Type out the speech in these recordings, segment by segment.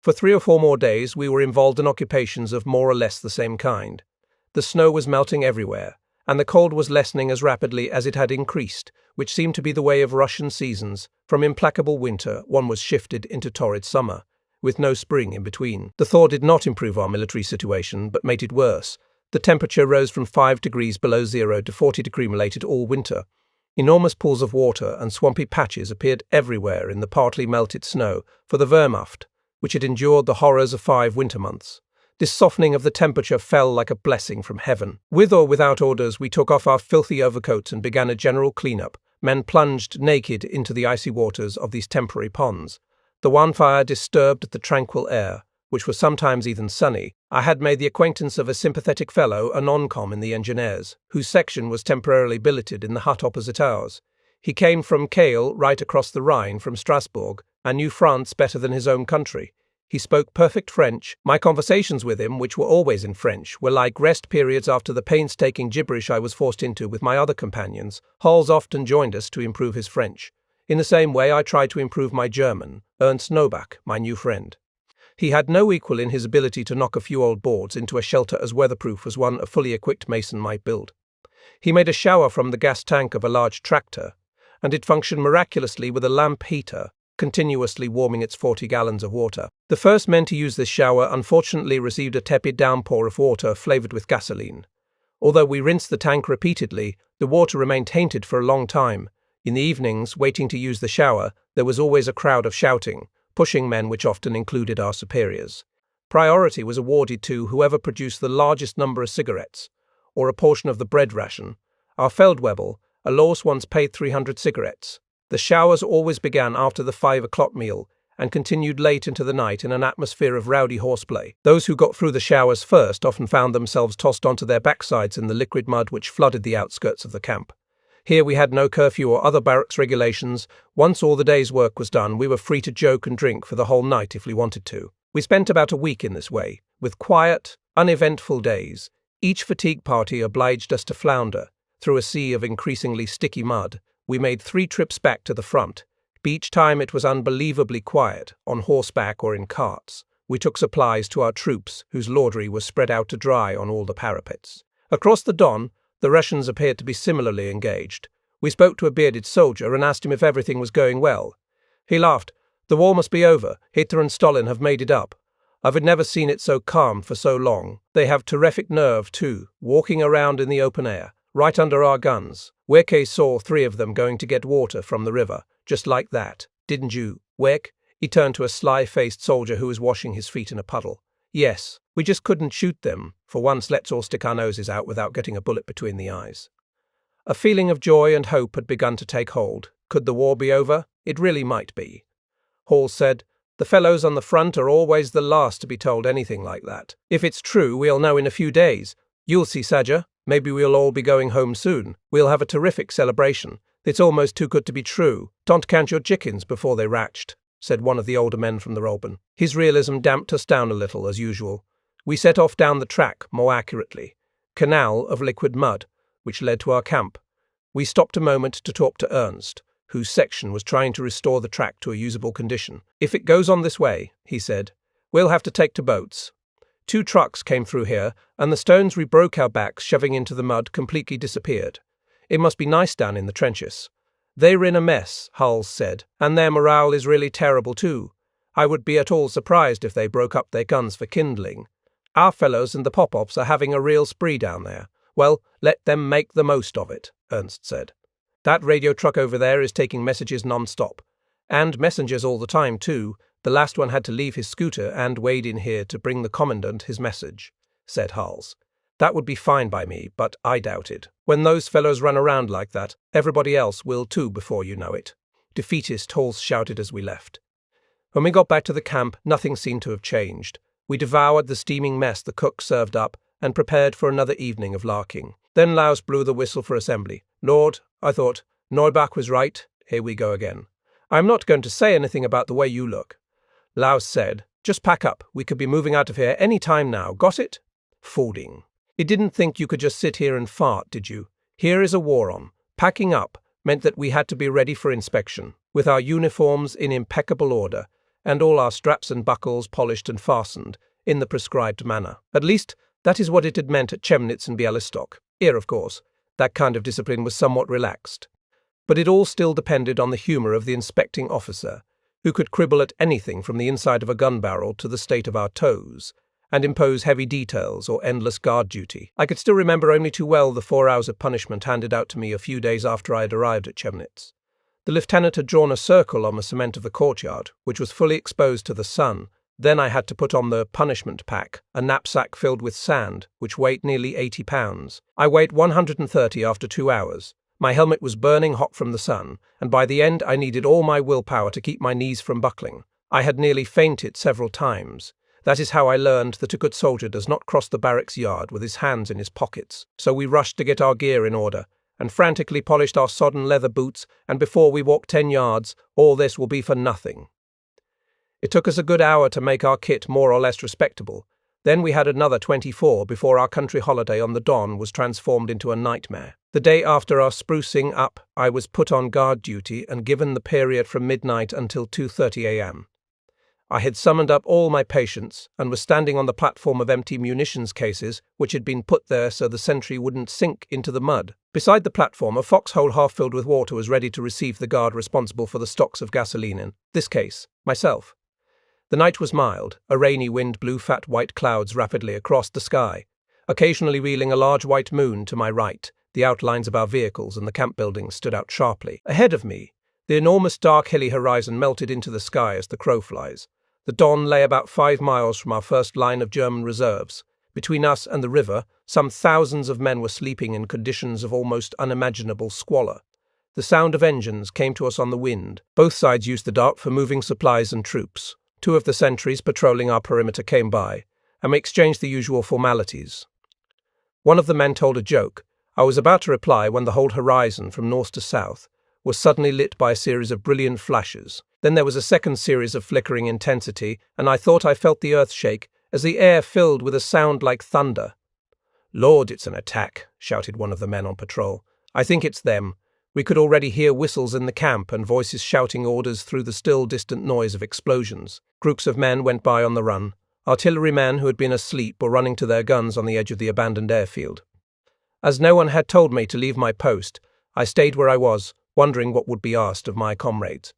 For 3 or 4 more days, we were involved in occupations of more or less the same kind. The snow was melting everywhere, and the cold was lessening as rapidly as it had increased, which seemed to be the way of Russian seasons. From implacable winter, one was shifted into torrid summer, with no spring in between. The thaw did not improve our military situation, but made it worse. The temperature rose from 5 degrees below zero to 40 degrees related all winter. Enormous pools of water and swampy patches appeared everywhere in the partly melted snow for the Wehrmacht, which had endured the horrors of 5 winter months. This softening of the temperature fell like a blessing from heaven. With or without orders, we took off our filthy overcoats and began a general clean-up. Men plunged naked into the icy waters of these temporary ponds. The wan fire disturbed the tranquil air, which was sometimes even sunny. I had made the acquaintance of a sympathetic fellow, a non-com in the engineers, whose section was temporarily billeted in the hut opposite ours. He came from Kehl, right across the Rhine from Strasbourg, and knew France better than his own country. He spoke perfect French. My conversations with him, which were always in French, were like rest periods after the painstaking gibberish I was forced into with my other companions. Hals often joined us to improve his French. In the same way, I tried to improve my German. Ernst Nobach, my new friend. He had no equal in his ability to knock a few old boards into a shelter as weatherproof as one a fully equipped mason might build. He made a shower from the gas tank of a large tractor, and it functioned miraculously with a lamp heater, continuously warming its 40 gallons of water. The first men to use this shower unfortunately received a tepid downpour of water flavored with gasoline. Although we rinsed the tank repeatedly, the water remained tainted for a long time. In the evenings, waiting to use the shower, there was always a crowd of shouting, pushing men, which often included our superiors. Priority was awarded to whoever produced the largest number of cigarettes, or a portion of the bread ration. Our Feldwebel, a Lors, once paid 300 cigarettes. The showers always began after the 5 o'clock meal and continued late into the night in an atmosphere of rowdy horseplay. Those who got through the showers first often found themselves tossed onto their backsides in the liquid mud which flooded the outskirts of the camp. Here we had no curfew or other barracks regulations. Once all the day's work was done, we were free to joke and drink for the whole night if we wanted to. We spent about a week in this way, with quiet, uneventful days. Each fatigue party obliged us to flounder through a sea of increasingly sticky mud. We made 3 trips back to the front. Each time it was unbelievably quiet, on horseback or in carts. We took supplies to our troops, whose laundry was spread out to dry on all the parapets. Across the Don, the Russians appeared to be similarly engaged. We spoke to a bearded soldier and asked him if everything was going well. He laughed. "The war must be over. Hitler and Stalin have made it up. I've never seen it so calm for so long. They have terrific nerve, too, walking around in the open air, right under our guns. Weke saw 3 of them going to get water from the river, just like that. Didn't you, Wek?" He turned to a sly-faced soldier who was washing his feet in a puddle. "Yes, we just couldn't shoot them. For once, let's all stick our noses out without getting a bullet between the eyes." A feeling of joy and hope had begun to take hold. Could the war be over? It really might be. Hall said, "The fellows on the front are always the last to be told anything like that. If it's true, we'll know in a few days. You'll see, Saja. Maybe we'll all be going home soon. We'll have a terrific celebration. It's almost too good to be true. Don't count your chickens before they ratched," said one of the older men from the Rolben. His realism damped us down a little, as usual. We set off down the track, more accurately, canal of liquid mud, which led to our camp. We stopped a moment to talk to Ernst, whose section was trying to restore the track to a usable condition. "If it goes on this way," he said, "we'll have to take to boats. 2 trucks came through here, and the stones we broke our backs shoving into the mud completely disappeared. It must be nice down in the trenches." "They're in a mess," Hals said, "and their morale is really terrible too. I would be at all surprised if they broke up their guns for kindling. Our fellows and the pop-ups are having a real spree down there. Well, let them make the most of it," Ernst said. "That radio truck over there is taking messages non-stop. And messengers all the time too. The last one had to leave his scooter and wade in here to bring the commandant his message," said Hals. "That would be fine by me, but I doubt it. When those fellows run around like that, everybody else will too before you know it." Defeatist, Hals shouted as we left. When we got back to the camp, nothing seemed to have changed. We devoured the steaming mess the cook served up and prepared for another evening of larking. Then Laus blew the whistle for assembly. "Lord," I thought, "Neubach was right. Here we go again. I'm not going to say anything about the way you look." Laus said, "Just pack up. We could be moving out of here any time now. Got it?" Fooling. You didn't think you could just sit here and fart, did you? Here is a war on. Packing up meant that we had to be ready for inspection, with our uniforms in impeccable order, and all our straps and buckles polished and fastened in the prescribed manner. At least, that is what it had meant at Chemnitz and Bialystok. Here, of course, that kind of discipline was somewhat relaxed. But it all still depended on the humour of the inspecting officer, who could quibble at anything from the inside of a gun barrel to the state of our toes, and impose heavy details or endless guard duty. I could still remember only too well the 4 hours of punishment handed out to me a few days after I had arrived at Chemnitz. The lieutenant had drawn a circle on the cement of the courtyard, which was fully exposed to the sun. Then I had to put on the punishment pack, a knapsack filled with sand, which weighed nearly 80 pounds. I weighed 130 after 2 hours. My helmet was burning hot from the sun, and by the end I needed all my willpower to keep my knees from buckling. I had nearly fainted several times. That is how I learned that a good soldier does not cross the barracks yard with his hands in his pockets. So we rushed to get our gear in order, and frantically polished our sodden leather boots, and before we walked 10 yards, all this will be for nothing. It took us a good hour to make our kit more or less respectable. Then we had another 24 before our country holiday on the Don was transformed into a nightmare. The day after our sprucing up, I was put on guard duty and given the period from midnight until 2:30 a.m. I had summoned up all my patience and was standing on the platform of empty munitions cases which had been put there so the sentry wouldn't sink into the mud. Beside the platform, a foxhole half filled with water was ready to receive the guard responsible for the stocks of gasoline in this case, myself. The night was mild. A rainy wind blew fat white clouds rapidly across the sky, occasionally reeling a large white moon to my right. The outlines of our vehicles and the camp buildings stood out sharply. Ahead of me, the enormous dark hilly horizon melted into the sky as the crow flies. The Don lay about 5 miles from our first line of German reserves. Between us and the river, some thousands of men were sleeping in conditions of almost unimaginable squalor. The sound of engines came to us on the wind. Both sides used the dark for moving supplies and troops. 2 of the sentries patrolling our perimeter came by, and we exchanged the usual formalities. One of the men told a joke. I was about to reply when the whole horizon, from north to south, was suddenly lit by a series of brilliant flashes. Then there was a second series of flickering intensity, and I thought I felt the earth shake as the air filled with a sound like thunder. "Lord, it's an attack," shouted one of the men on patrol. "I think it's them." We could already hear whistles in the camp and voices shouting orders through the still distant noise of explosions. Groups of men went by on the run, artillerymen who had been asleep or running to their guns on the edge of the abandoned airfield. As no one had told me to leave my post, I stayed where I was, wondering what would be asked of my comrades.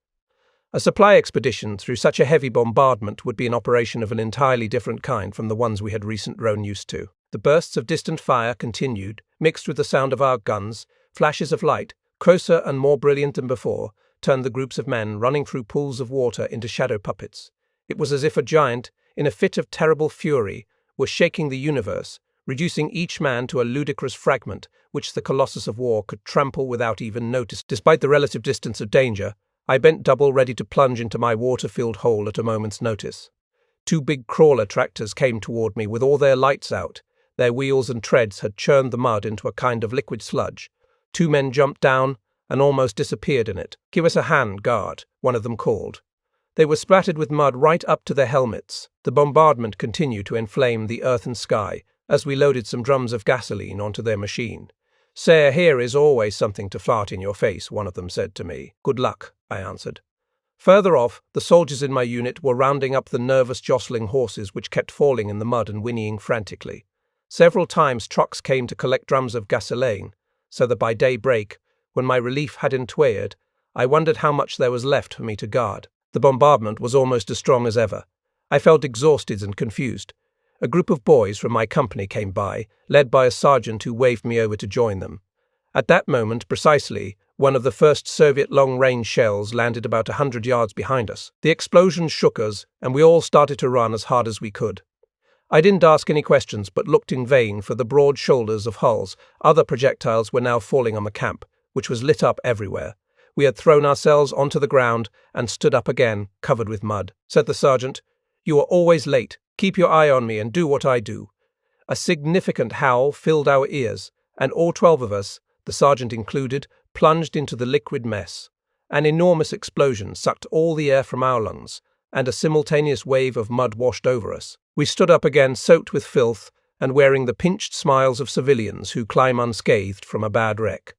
A supply expedition through such a heavy bombardment would be an operation of an entirely different kind from the ones we had recently grown used to. The bursts of distant fire continued, mixed with the sound of our guns. Flashes of light, closer and more brilliant than before, turned the groups of men running through pools of water into shadow puppets. It was as if a giant, in a fit of terrible fury, was shaking the universe, reducing each man to a ludicrous fragment which the colossus of war could trample without even notice. Despite the relative distance of danger, I bent double, ready to plunge into my water-filled hole at a moment's notice. 2 big crawler tractors came toward me with all their lights out. Their wheels and treads had churned the mud into a kind of liquid sludge. 2 men jumped down and almost disappeared in it. "Give us a hand, guard," one of them called. They were splattered with mud right up to their helmets. The bombardment continued to inflame the earth and sky as we loaded some drums of gasoline onto their machine. "Sir, here is always something to fart in your face," one of them said to me. "Good luck," I answered. Further off, the soldiers in my unit were rounding up the nervous jostling horses which kept falling in the mud and whinnying frantically. Several times trucks came to collect drums of gasoline, so that by daybreak, when my relief had entwered, I wondered how much there was left for me to guard. The bombardment was almost as strong as ever. I felt exhausted and confused. A group of boys from my company came by, led by a sergeant who waved me over to join them. At that moment, precisely, one of the first Soviet long-range shells landed about 100 yards behind us. The explosion shook us, and we all started to run as hard as we could. I didn't ask any questions, but looked in vain for the broad shoulders of hulls. Other projectiles were now falling on the camp, which was lit up everywhere. We had thrown ourselves onto the ground and stood up again, covered with mud. Said the sergeant, "You are always late. Keep your eye on me and do what I do." A significant howl filled our ears, and all 12 of us, the sergeant included, plunged into the liquid mess. An enormous explosion sucked all the air from our lungs, and a simultaneous wave of mud washed over us. We stood up again, soaked with filth, and wearing the pinched smiles of civilians who climb unscathed from a bad wreck.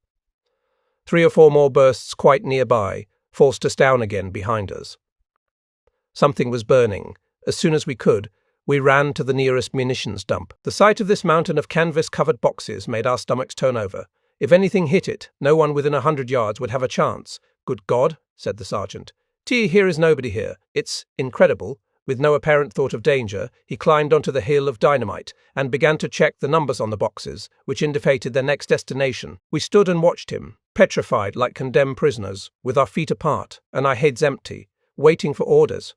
3 or 4 more bursts quite nearby forced us down again behind us. Something was burning. As soon as we could, we ran to the nearest munitions dump. The sight of this mountain of canvas-covered boxes made our stomachs turn over. If anything hit it, no one within 100 yards would have a chance. "Good God," said the sergeant. "Here is nobody here. It's incredible." With no apparent thought of danger, he climbed onto the hill of dynamite and began to check the numbers on the boxes, which indicated their next destination. We stood and watched him, petrified like condemned prisoners, with our feet apart and our heads empty, waiting for orders.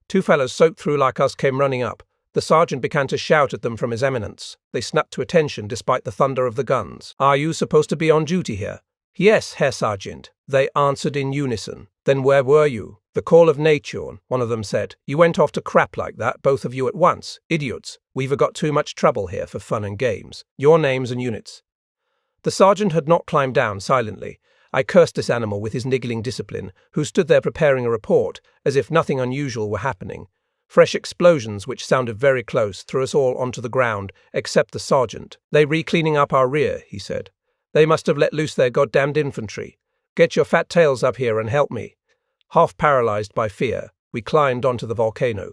Two fellows soaked through like us came running up. The sergeant began to shout at them from his eminence. They snapped to attention despite the thunder of the guns. "Are you supposed to be on duty here?" "Yes, Herr Sergeant," they answered in unison. "Then where were you?" "The call of nature," one of them said. "You went off to crap like that, both of you at once. Idiots. We've got too much trouble here for fun and games. Your names and units." The sergeant had not climbed down silently. I cursed this animal with his niggling discipline, who stood there preparing a report, as if nothing unusual were happening. Fresh explosions, which sounded very close, threw us all onto the ground, except the sergeant. "They re-cleaning up our rear," he said. "They must have let loose their goddamned infantry. Get your fat tails up here and help me." Half paralyzed by fear, we climbed onto the volcano.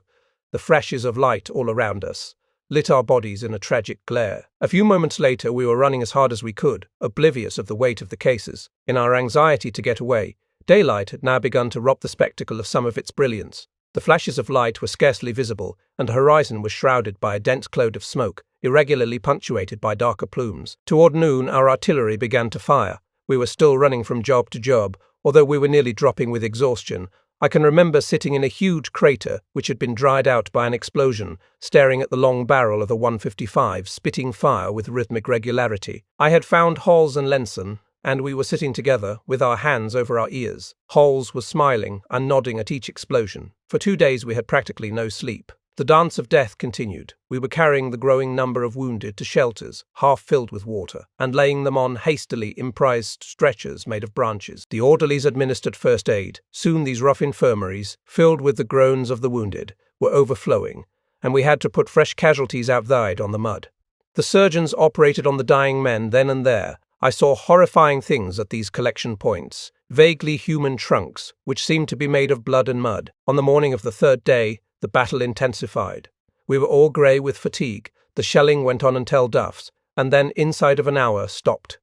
The flashes of light all around us lit our bodies in a tragic glare. A few moments later, we were running as hard as we could, oblivious of the weight of the cases. In our anxiety to get away, daylight had now begun to rob the spectacle of some of its brilliance. The flashes of light were scarcely visible, and the horizon was shrouded by a dense cloud of smoke, irregularly punctuated by darker plumes. Toward noon, our artillery began to fire. We were still running from job to job, although we were nearly dropping with exhaustion. I can remember sitting in a huge crater, which had been dried out by an explosion, staring at the long barrel of the 155, spitting fire with rhythmic regularity. I had found Halls and Lenson, and we were sitting together, with our hands over our ears. Halls was smiling and nodding at each explosion. For 2 days we had practically no sleep. The dance of death continued. We were carrying the growing number of wounded to shelters, half filled with water, and laying them on hastily improvised stretchers made of branches. The orderlies administered first aid. Soon these rough infirmaries, filled with the groans of the wounded, were overflowing, and we had to put fresh casualties outside on the mud. The surgeons operated on the dying men then and there. I saw horrifying things at these collection points, vaguely human trunks, which seemed to be made of blood and mud. On the morning of the 3rd day, the battle intensified. We were all grey with fatigue. The shelling went on until dusk, and then, inside of an hour, stopped.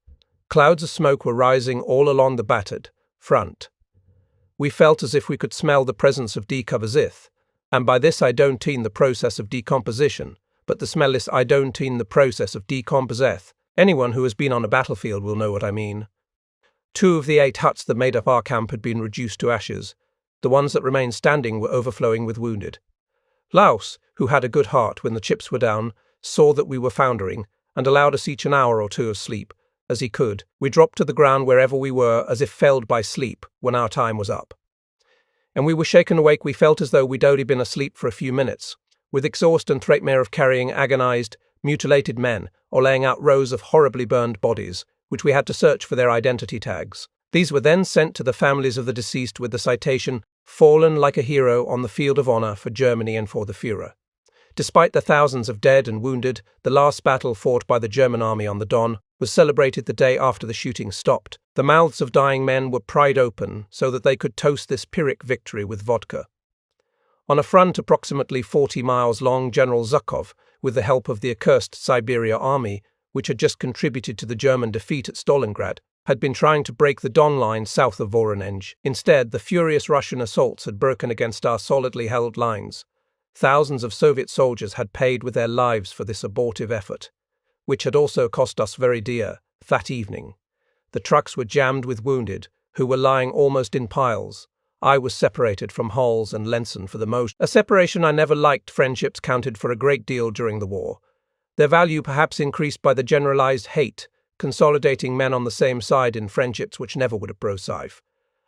Clouds of smoke were rising all along the battered front. We felt as if we could smell the presence of decomposition, and by this I don't mean the process of decomposition, but the smell is I don't mean the process of decomposition. Anyone who has been on a battlefield will know what I mean. 2 of the 8 huts that made up our camp had been reduced to ashes. The ones that remained standing were overflowing with wounded. Laus, who had a good heart when the chips were down, saw that we were foundering, and allowed us each an hour or 2 of sleep. As he could, we dropped to the ground wherever we were as if felled by sleep when our time was up. And we were shaken awake. We felt as though we'd only been asleep for a few minutes, with exhaust and threatmare of carrying agonized, mutilated men, or laying out rows of horribly burned bodies, which we had to search for their identity tags. These were then sent to the families of the deceased with the citation, "Fallen like a hero on the field of honor for Germany and for the Führer." Despite the thousands of dead and wounded, the last battle fought by the German army on the Don was celebrated the day after the shooting stopped. The mouths of dying men were pried open so that they could toast this Pyrrhic victory with vodka. On a front approximately 40 miles long, General Zhukov, with the help of the accursed Siberia army, which had just contributed to the German defeat at Stalingrad, had been trying to break the Don line south of Voronezh. Instead, the furious Russian assaults had broken against our solidly held lines. Thousands of Soviet soldiers had paid with their lives for this abortive effort, which had also cost us very dear. That evening, the trucks were jammed with wounded, who were lying almost in piles. I was separated from Halls and Lenson for the most, a separation I never liked. Friendships counted for a great deal during the war. Their value perhaps increased by the generalized hate, consolidating men on the same side in friendships which never would have broke safe.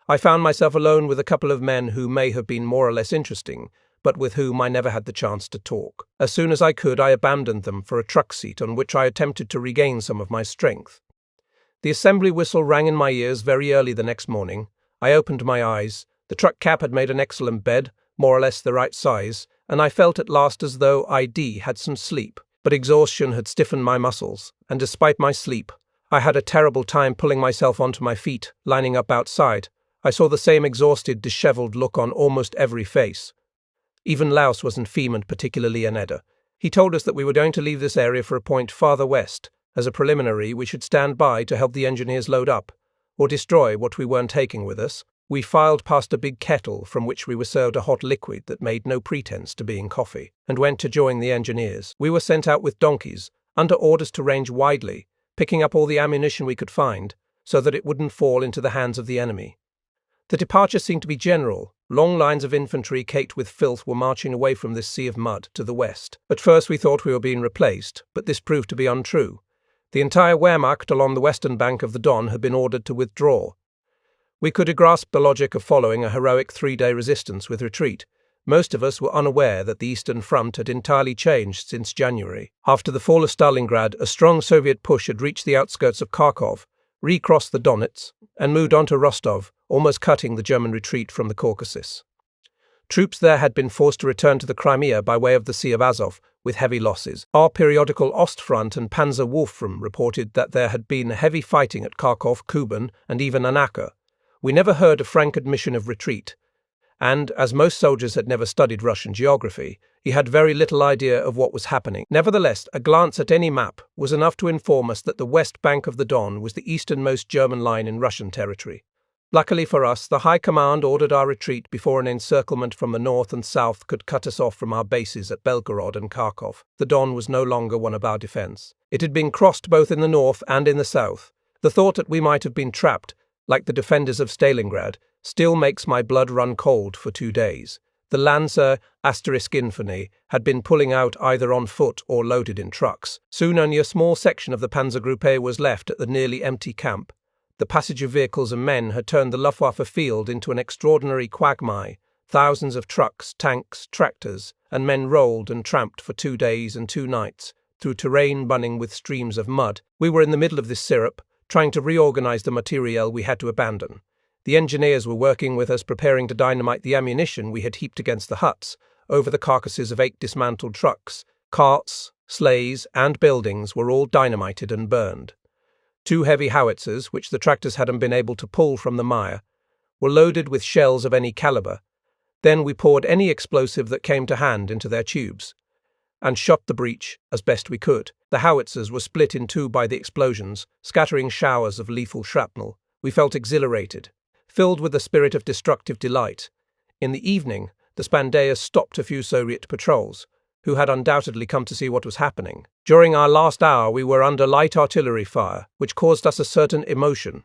I found myself alone with a couple of men who may have been more or less interesting, but with whom I never had the chance to talk. As soon as I could, I abandoned them for a truck seat on which I attempted to regain some of my strength. The assembly whistle rang in my ears very early the next morning. I opened my eyes. The truck cab had made an excellent bed, more or less the right size, and I felt at last as though I'd had some sleep. But exhaustion had stiffened my muscles, and despite my sleep, I had a terrible time pulling myself onto my feet, lining up outside. I saw the same exhausted, disheveled look on almost every face. Even Laos wasn't vehement, particularly Aneda. He told us that we were going to leave this area for a point farther west. As a preliminary, we should stand by to help the engineers load up, or destroy what we weren't taking with us. We filed past a big kettle from which we were served a hot liquid that made no pretense to being coffee, and went to join the engineers. We were sent out with donkeys, under orders to range widely, picking up all the ammunition we could find, so that it wouldn't fall into the hands of the enemy. The departure seemed to be general. Long lines of infantry caked with filth were marching away from this sea of mud to the west. At first we thought we were being replaced, but this proved to be untrue. The entire Wehrmacht along the western bank of the Don had been ordered to withdraw. We could grasp the logic of following a heroic 3-day resistance with retreat. Most of us were unaware that the Eastern Front had entirely changed since January. After the fall of Stalingrad, a strong Soviet push had reached the outskirts of Kharkov, recrossed the Donets, and moved on to Rostov, almost cutting the German retreat from the Caucasus. Troops there had been forced to return to the Crimea by way of the Sea of Azov, with heavy losses. Our periodical Ostfront and Panzer Wolfram reported that there had been heavy fighting at Kharkov, Kuban, and even Anaka. We never heard a frank admission of retreat, and, as most soldiers had never studied Russian geography, he had very little idea of what was happening. Nevertheless, a glance at any map was enough to inform us that the west bank of the Don was the easternmost German line in Russian territory. Luckily for us, the High Command ordered our retreat before an encirclement from the north and south could cut us off from our bases at Belgorod and Kharkov. The Don was no longer one of our defense. It had been crossed both in the north and in the south. The thought that we might have been trapped, like the defenders of Stalingrad, still makes my blood run cold for 2 days. The Lancer *Infantry had been pulling out either on foot or loaded in trucks. Soon only a small section of the Panzergruppe was left at the nearly empty camp. The passenger vehicles and men had turned the Luftwaffe field into an extraordinary quagmire. Thousands of trucks, tanks, tractors, and men rolled and tramped for 2 days and 2 nights through terrain running with streams of mud. We were in the middle of this syrup, trying to reorganize the materiel we had to abandon. The engineers were working with us, preparing to dynamite the ammunition we had heaped against the huts, over the carcasses of 8 dismantled trucks. Carts, sleighs, and buildings were all dynamited and burned. 2 heavy howitzers, which the tractors hadn't been able to pull from the mire, were loaded with shells of any caliber. Then we poured any explosive that came to hand into their tubes, and shot the breach as best we could. The howitzers were split in 2 by the explosions, scattering showers of lethal shrapnel. We felt exhilarated, filled with the spirit of destructive delight. In the evening, the Spandaeus stopped a few Soviet patrols, who had undoubtedly come to see what was happening. During our last hour, we were under light artillery fire, which caused us a certain emotion.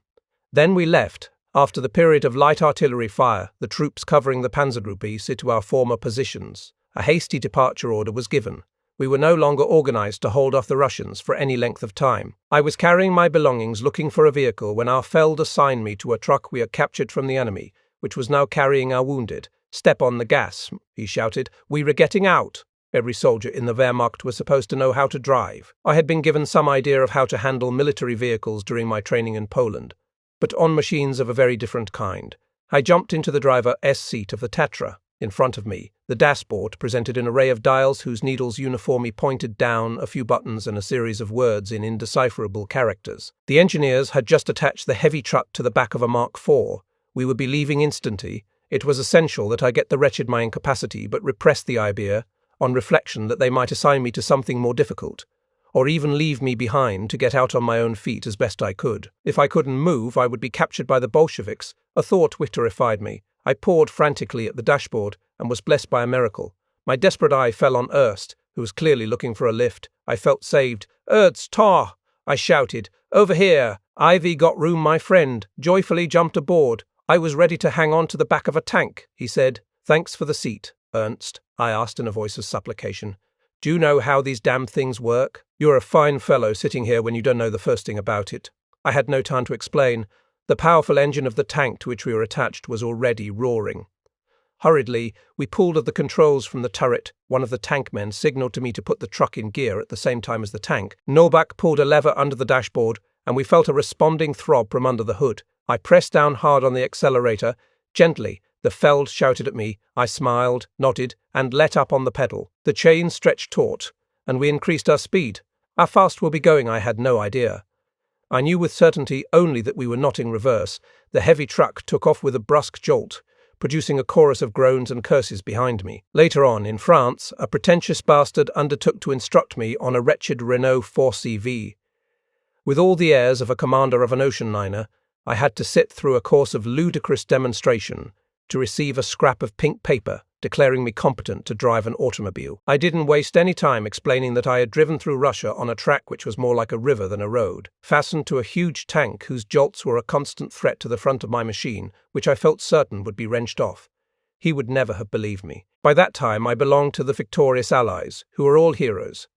Then we left. After the period of light artillery fire, the troops covering the Panzergruppe sit to our former positions. A hasty departure order was given. We were no longer organized to hold off the Russians for any length of time. I was carrying my belongings looking for a vehicle when our Feld assigned me to a truck we had captured from the enemy, which was now carrying our wounded. "Step on the gas," he shouted. "We were getting out." Every soldier in the Wehrmacht was supposed to know how to drive. I had been given some idea of how to handle military vehicles during my training in Poland, but on machines of a very different kind. I jumped into the driver's seat of the Tatra. In front of me, the dashboard presented an array of dials whose needles uniformly pointed down, a few buttons and a series of words in indecipherable characters. The engineers had just attached the heavy truck to the back of a Mark IV. We would be leaving instantly. It was essential that I get the wretched my incapacity, but repressed the idea, on reflection, that they might assign me to something more difficult, or even leave me behind to get out on my own feet as best I could. If I couldn't move, I would be captured by the Bolsheviks, a thought which terrified me. I pawed frantically at the dashboard and was blessed by a miracle. My desperate eye fell on Ernst, who was clearly looking for a lift. I felt saved. "Ernst, tar!" I shouted. "Over here! Ivy got room, my friend." Joyfully jumped aboard. I was ready to hang on to the back of a tank, he said. "Thanks for the seat, Ernst," I asked in a voice of supplication. "Do you know how these damn things work? You're a fine fellow sitting here when you don't know the first thing about it." I had no time to explain. The powerful engine of the tank to which we were attached was already roaring. Hurriedly, we pulled at the controls from the turret. One of the tank men signaled to me to put the truck in gear at the same time as the tank. Novak pulled a lever under the dashboard, and we felt a responding throb from under the hood. I pressed down hard on the accelerator. Gently, the Feld shouted at me. I smiled, nodded, and let up on the pedal. The chain stretched taut, and we increased our speed. How fast we'll be going, I had no idea. I knew with certainty only that we were not in reverse. The heavy truck took off with a brusque jolt, producing a chorus of groans and curses behind me. Later on, in France, a pretentious bastard undertook to instruct me on a wretched Renault 4CV. With all the airs of a commander of an ocean liner, I had to sit through a course of ludicrous demonstration to receive a scrap of pink paper declaring me competent to drive an automobile. I didn't waste any time explaining that I had driven through Russia on a track which was more like a river than a road, fastened to a huge tank whose jolts were a constant threat to the front of my machine, which I felt certain would be wrenched off. He would never have believed me. By that time I belonged to the victorious Allies, who were all heroes.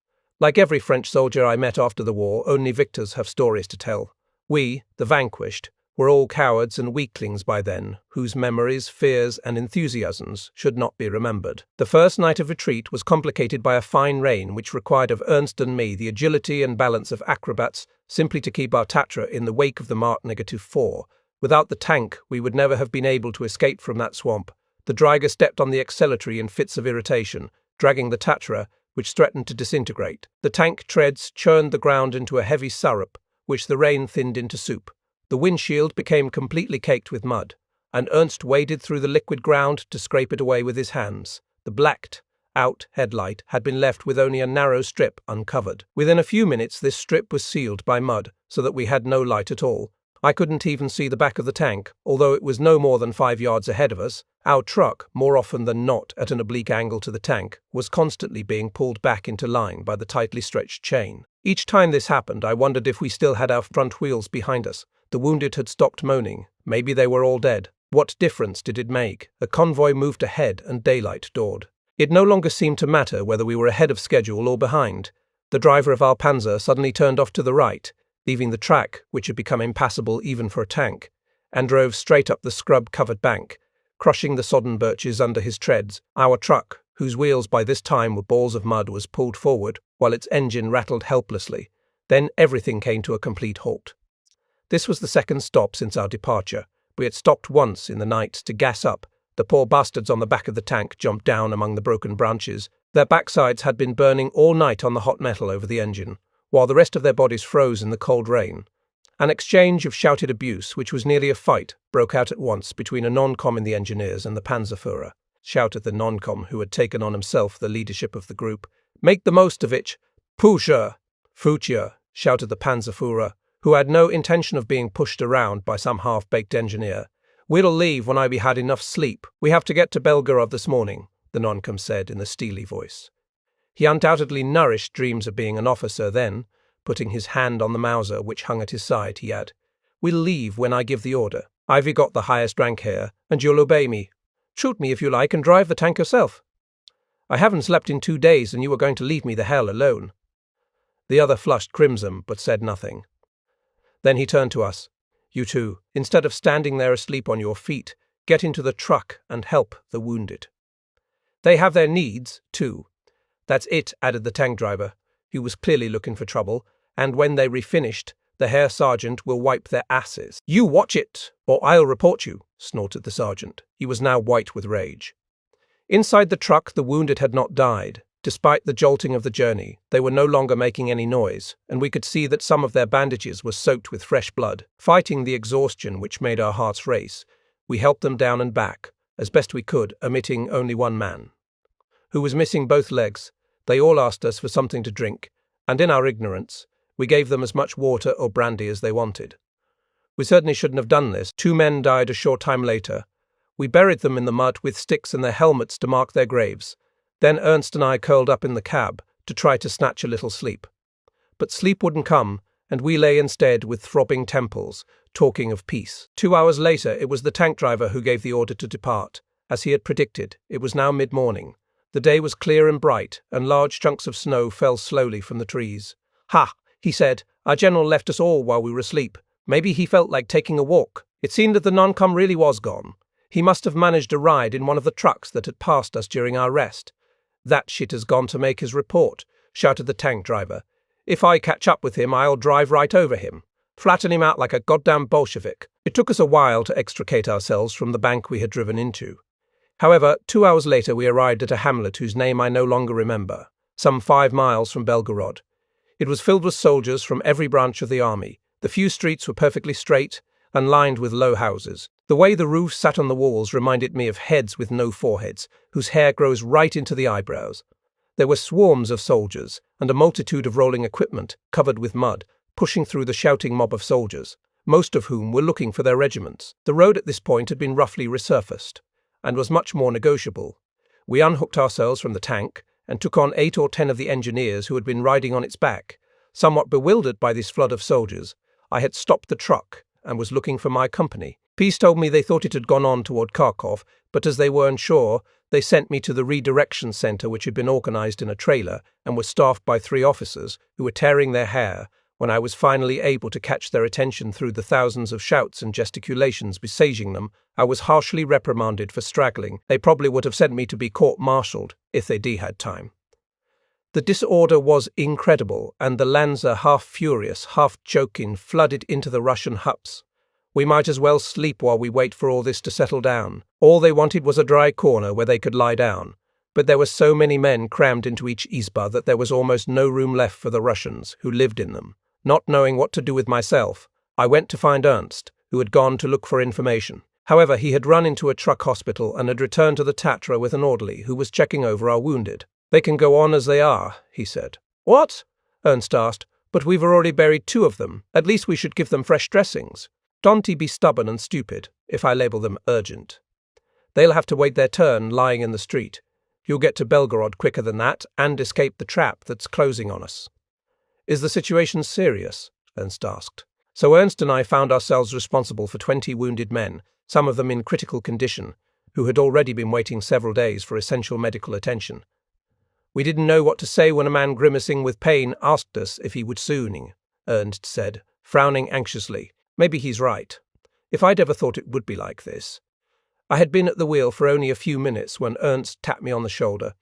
Like every French soldier I met after the war, only victors have stories to tell. We, the vanquished, were all cowards and weaklings by then, whose memories, fears, and enthusiasms should not be remembered. The first night of retreat was complicated by a fine rain which required of Ernst and me the agility and balance of acrobats simply to keep our Tatra in the wake of the Mark-4. Without the tank, we would never have been able to escape from that swamp. The driver stepped on the accelerator in fits of irritation, dragging the Tatra, which threatened to disintegrate. The tank treads churned the ground into a heavy syrup, which the rain thinned into soup. The windshield became completely caked with mud, and Ernst waded through the liquid ground to scrape it away with his hands. The blacked-out headlight had been left with only a narrow strip uncovered. Within a few minutes this strip was sealed by mud, so that we had no light at all. I couldn't even see the back of the tank, although it was no more than 5 yards ahead of us. Our truck, more often than not at an oblique angle to the tank, was constantly being pulled back into line by the tightly stretched chain. Each time this happened, I wondered if we still had our front wheels behind us. The wounded had stopped moaning. Maybe they were all dead. What difference did it make? The convoy moved ahead and daylight dawned. It no longer seemed to matter whether we were ahead of schedule or behind. The driver of our Panzer suddenly turned off to the right, leaving the track, which had become impassable even for a tank, and drove straight up the scrub-covered bank, crushing the sodden birches under his treads. Our truck, whose wheels by this time were balls of mud, was pulled forward, while its engine rattled helplessly. Then everything came to a complete halt. This was the second stop since our departure. We had stopped once in the night to gas up. The poor bastards on the back of the tank jumped down among the broken branches. Their backsides had been burning all night on the hot metal over the engine, while the rest of their bodies froze in the cold rain. An exchange of shouted abuse, which was nearly a fight, broke out at once between a non-com in the engineers and the Panzerführer. Shouted the non-com, who had taken on himself the leadership of the group. "Make the most of it! Pusher!" "Future!" shouted the Panzerführer, who had no intention of being pushed around by some half-baked engineer. "We'll leave when we had enough sleep. We have to get to Belgorod this morning," the non-com said in a steely voice. He undoubtedly nourished dreams of being an officer then. Putting his hand on the Mauser which hung at his side, he added, "We'll leave when I give the order. I've got the highest rank here, and you'll obey me. Shoot me if you like and drive the tank yourself. I haven't slept in 2 days and you are going to leave me the hell alone." The other flushed crimson but said nothing. Then he turned to us. "You two, instead of standing there asleep on your feet, get into the truck and help the wounded. They have their needs, too." "That's it," added the tank driver, who was clearly looking for trouble, "and when they refinished, the Herr Sergeant will wipe their asses." "You watch it, or I'll report you," snorted the sergeant. He was now white with rage. Inside the truck, the wounded had not died. Despite the jolting of the journey, they were no longer making any noise, and we could see that some of their bandages were soaked with fresh blood. Fighting the exhaustion which made our hearts race, we helped them down and back, as best we could, omitting only one man, who was missing both legs. They all asked us for something to drink, and in our ignorance, we gave them as much water or brandy as they wanted. We certainly shouldn't have done this. 2 men died a short time later. We buried them in the mud with sticks and their helmets to mark their graves. Then Ernst and I curled up in the cab to try to snatch a little sleep. But sleep wouldn't come, and we lay instead with throbbing temples, talking of peace. 2 hours later, it was the tank driver who gave the order to depart. As he had predicted, it was now mid-morning. The day was clear and bright, and large chunks of snow fell slowly from the trees. "Ha," he said, "our general left us all while we were asleep. Maybe he felt like taking a walk." It seemed that the non-com really was gone. He must have managed a ride in one of the trucks that had passed us during our rest. "That shit has gone to make his report," shouted the tank driver. "If I catch up with him, I'll drive right over him. Flatten him out like a goddamn Bolshevik." It took us a while to extricate ourselves from the bank we had driven into. However, 2 hours later we arrived at a hamlet whose name I no longer remember, some 5 miles from Belgorod. It was filled with soldiers from every branch of the army. The few streets were perfectly straight and lined with low houses. The way the roof sat on the walls reminded me of heads with no foreheads, whose hair grows right into the eyebrows. There were swarms of soldiers, and a multitude of rolling equipment, covered with mud, pushing through the shouting mob of soldiers, most of whom were looking for their regiments. The road at this point had been roughly resurfaced, and was much more negotiable. We unhooked ourselves from the tank, and took on 8 or 10 of the engineers who had been riding on its back. Somewhat bewildered by this flood of soldiers, I had stopped the truck, and was looking for my company. Peace told me they thought it had gone on toward Kharkov, but as they weren't sure, they sent me to the redirection center, which had been organized in a trailer and was staffed by 3 officers who were tearing their hair. When I was finally able to catch their attention through the thousands of shouts and gesticulations besieging them, I was harshly reprimanded for straggling. They probably would have sent me to be court-martialed if they had time. The disorder was incredible, and the Lanza, half furious, half joking, flooded into the Russian huts. We might as well sleep while we wait for all this to settle down. All they wanted was a dry corner where they could lie down. But there were so many men crammed into each izba that there was almost no room left for the Russians who lived in them. Not knowing what to do with myself, I went to find Ernst, who had gone to look for information. However, he had run into a truck hospital and had returned to the Tatra with an orderly who was checking over our wounded. "They can go on as they are," he said. "What?" Ernst asked. "But we've already buried 2 of them. At least we should give them fresh dressings. Don't be stubborn and stupid if I label them urgent. They'll have to wait their turn lying in the street. You'll get to Belgorod quicker than that and escape the trap that's closing on us." "Is the situation serious?" Ernst asked. So Ernst and I found ourselves responsible for 20 wounded men, some of them in critical condition, who had already been waiting several days for essential medical attention. We didn't know what to say when a man grimacing with pain asked us if he would soon, Ernst said, frowning anxiously. Maybe he's right. If I'd ever thought it would be like this. I had been at the wheel for only a few minutes when Ernst tapped me on the shoulder.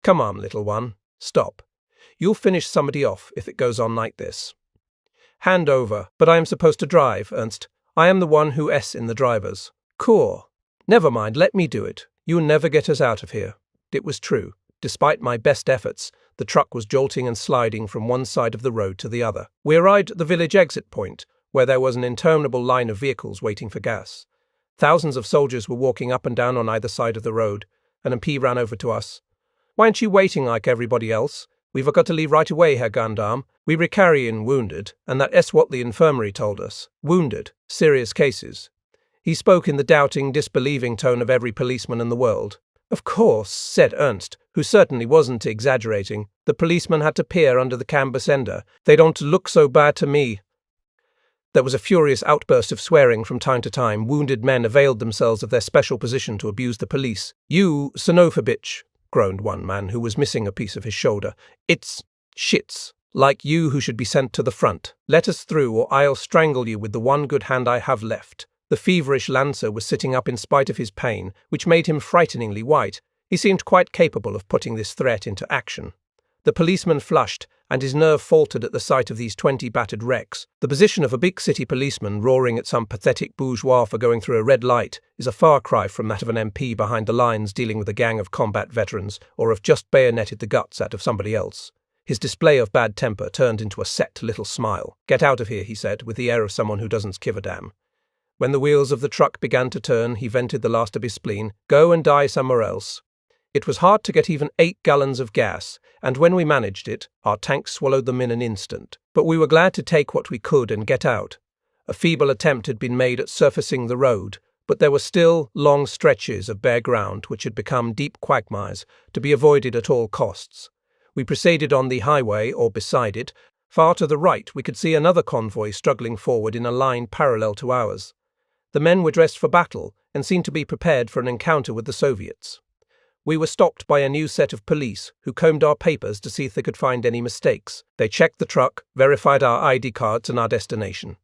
"Come on, little one. Stop. You'll finish somebody off if it goes on like this." "Hand over." "But I am supposed to drive, Ernst. I am the one who is in the drivers." "Cool. Never mind, let me do it. You'll never get us out of here." It was true. Despite my best efforts, the truck was jolting and sliding from one side of the road to the other. We arrived at the village exit point, where there was an interminable line of vehicles waiting for gas. Thousands of soldiers were walking up and down on either side of the road. An MP ran over to us. "Why aren't you waiting like everybody else? We've got to leave right away, Herr Gendarm. We were carrying wounded, and that is what the infirmary told us. Wounded. Serious cases." He spoke in the doubting, disbelieving tone of every policeman in the world. "Of course," said Ernst, who certainly wasn't exaggerating. "The policeman had to peer under the canvas ender. They don't look so bad to me." There was a furious outburst of swearing from time to time. Wounded men availed themselves of their special position to abuse the police. "You, Sinofovich," groaned one man who was missing a piece of his shoulder. "It's shits. Like you who should be sent to the front. Let us through or I'll strangle you with the one good hand I have left." The feverish Lancer was sitting up in spite of his pain, which made him frighteningly white. He seemed quite capable of putting this threat into action. The policeman flushed, and his nerve faltered at the sight of these 20 battered wrecks. The position of a big city policeman roaring at some pathetic bourgeois for going through a red light is a far cry from that of an MP behind the lines dealing with a gang of combat veterans or have just bayoneted the guts out of somebody else. His display of bad temper turned into a set little smile. "Get out of here," he said, with the air of someone who doesn't give a damn. When the wheels of the truck began to turn, he vented the last of his spleen. "Go and die somewhere else." It was hard to get even 8 gallons of gas, and when we managed it, our tanks swallowed them in an instant. But we were glad to take what we could and get out. A feeble attempt had been made at surfacing the road, but there were still long stretches of bare ground which had become deep quagmires to be avoided at all costs. We proceeded on the highway, or beside it. Far to the right we could see another convoy struggling forward in a line parallel to ours. The men were dressed for battle and seemed to be prepared for an encounter with the Soviets. We were stopped by a new set of police who combed our papers to see if they could find any mistakes. They checked the truck, verified our ID cards and our destination.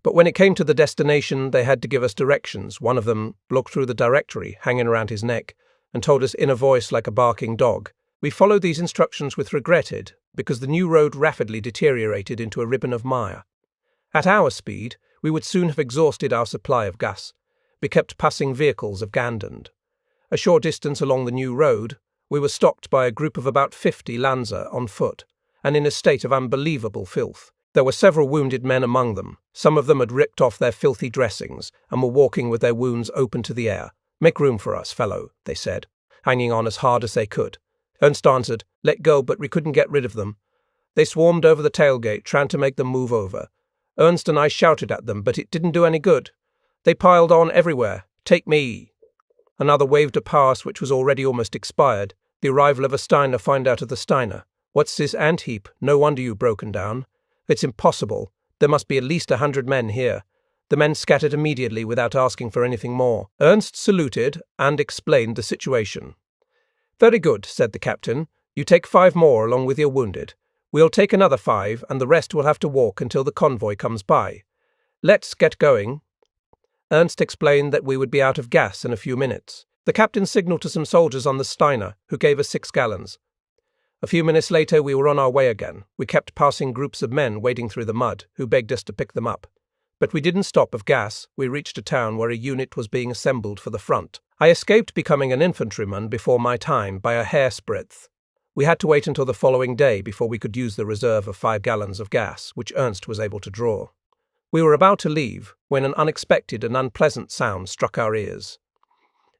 But when it came to the destination, they had to give us directions. One of them looked through the directory hanging around his neck and told us in a voice like a barking dog. We followed these instructions with regretted, because the new road rapidly deteriorated into a ribbon of mire. At our speed, we would soon have exhausted our supply of gas. We kept passing vehicles of Gandand. A short distance along the new road, we were stopped by a group of about 50 Lanza on foot, and in a state of unbelievable filth. There were several wounded men among them. Some of them had ripped off their filthy dressings and were walking with their wounds open to the air. "Make room for us, fellow," they said, hanging on as hard as they could. Ernst answered, "Let go, but we couldn't get rid of them." They swarmed over the tailgate, trying to make them move over. Ernst and I shouted at them, but it didn't do any good. They piled on everywhere. "Take me." Another waved a pass which was already almost expired. The arrival of a Steiner found out of the Steiner. "What's this ant heap? No wonder you've broken down." "It's impossible. There must be at least 100 men here." The men scattered immediately without asking for anything more. Ernst saluted and explained the situation. "Very good," said the captain. "You take 5 more along with your wounded. We'll take another 5, and the rest will have to walk until the convoy comes by. Let's get going." Ernst explained that we would be out of gas in a few minutes. The captain signaled to some soldiers on the Steiner, who gave us 6 gallons. A few minutes later we were on our way again. We kept passing groups of men wading through the mud, who begged us to pick them up. But we didn't stop of gas. We reached a town where a unit was being assembled for the front. I escaped becoming an infantryman before my time by a hair's breadth. We had to wait until the following day before we could use the reserve of 5 gallons of gas, which Ernst was able to draw. We were about to leave when an unexpected and unpleasant sound struck our ears.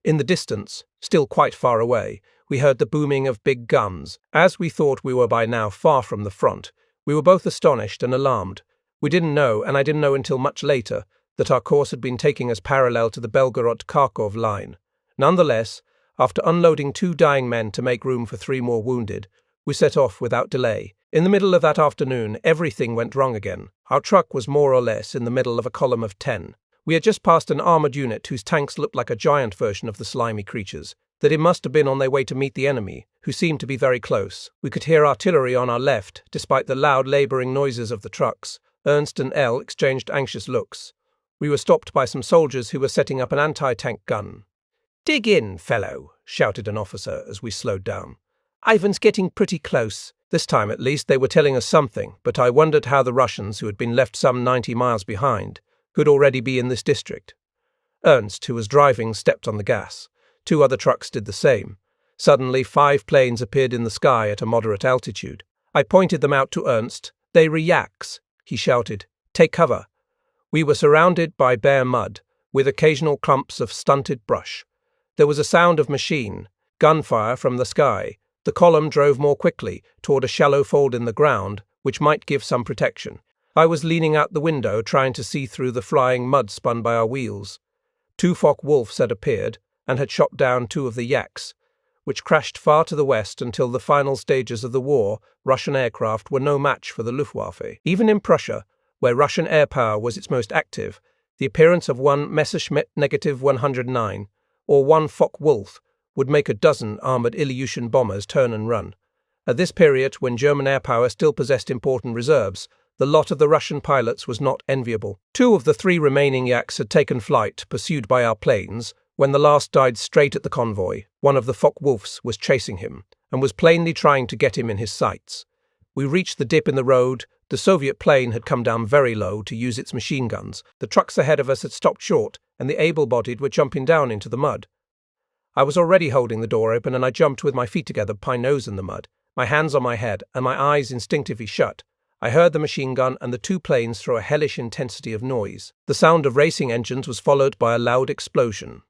In the distance, still quite far away, we heard the booming of big guns. As we thought we were by now far from the front, we were both astonished and alarmed. We didn't know, and I didn't know until much later, that our course had been taking us parallel to the Belgorod-Kharkov line. Nonetheless, after unloading 2 dying men to make room for 3 more wounded, we set off without delay. In the middle of that afternoon, everything went wrong again. Our truck was more or less in the middle of a column of 10. We had just passed an armoured unit whose tanks looked like a giant version of the slimy creatures. That it must have been on their way to meet the enemy, who seemed to be very close. We could hear artillery on our left, despite the loud labouring noises of the trucks. Ernst and L exchanged anxious looks. We were stopped by some soldiers who were setting up an anti-tank gun. "Dig in, fellow," shouted an officer as we slowed down. "Ivan's getting pretty close." This time at least they were telling us something, but I wondered how the Russians, who had been left some 90 miles behind, could already be in this district. Ernst, who was driving, stepped on the gas. 2 other trucks did the same. Suddenly 5 planes appeared in the sky at a moderate altitude. I pointed them out to Ernst. "They re-yaks," he shouted. "Take cover." We were surrounded by bare mud, with occasional clumps of stunted brush. There was a sound of machine, gunfire from the sky. The column drove more quickly, toward a shallow fold in the ground, which might give some protection. I was leaning out the window, trying to see through the flying mud spun by our wheels. 2 Focke-Wulfs had appeared, and had shot down 2 of the yaks, which crashed far to the west until the final stages of the war. Russian aircraft were no match for the Luftwaffe. Even in Prussia, where Russian air power was its most active, the appearance of 1 Messerschmitt -109 or 1 Focke-Wulf would make a dozen armoured Ilyushin bombers turn and run. At this period, when German air power still possessed important reserves, the lot of the Russian pilots was not enviable. 2 of the 3 remaining yaks had taken flight, pursued by our planes. When the last died straight at the convoy, 1 of the Focke-Wulfs was chasing him, and was plainly trying to get him in his sights. We reached the dip in the road. The Soviet plane had come down very low to use its machine guns. The trucks ahead of us had stopped short, and the able-bodied were jumping down into the mud. I was already holding the door open, and I jumped with my feet together, pine nose in the mud, my hands on my head, and my eyes instinctively shut. I heard the machine gun and the 2 planes throw a hellish intensity of noise. The sound of racing engines was followed by a loud explosion.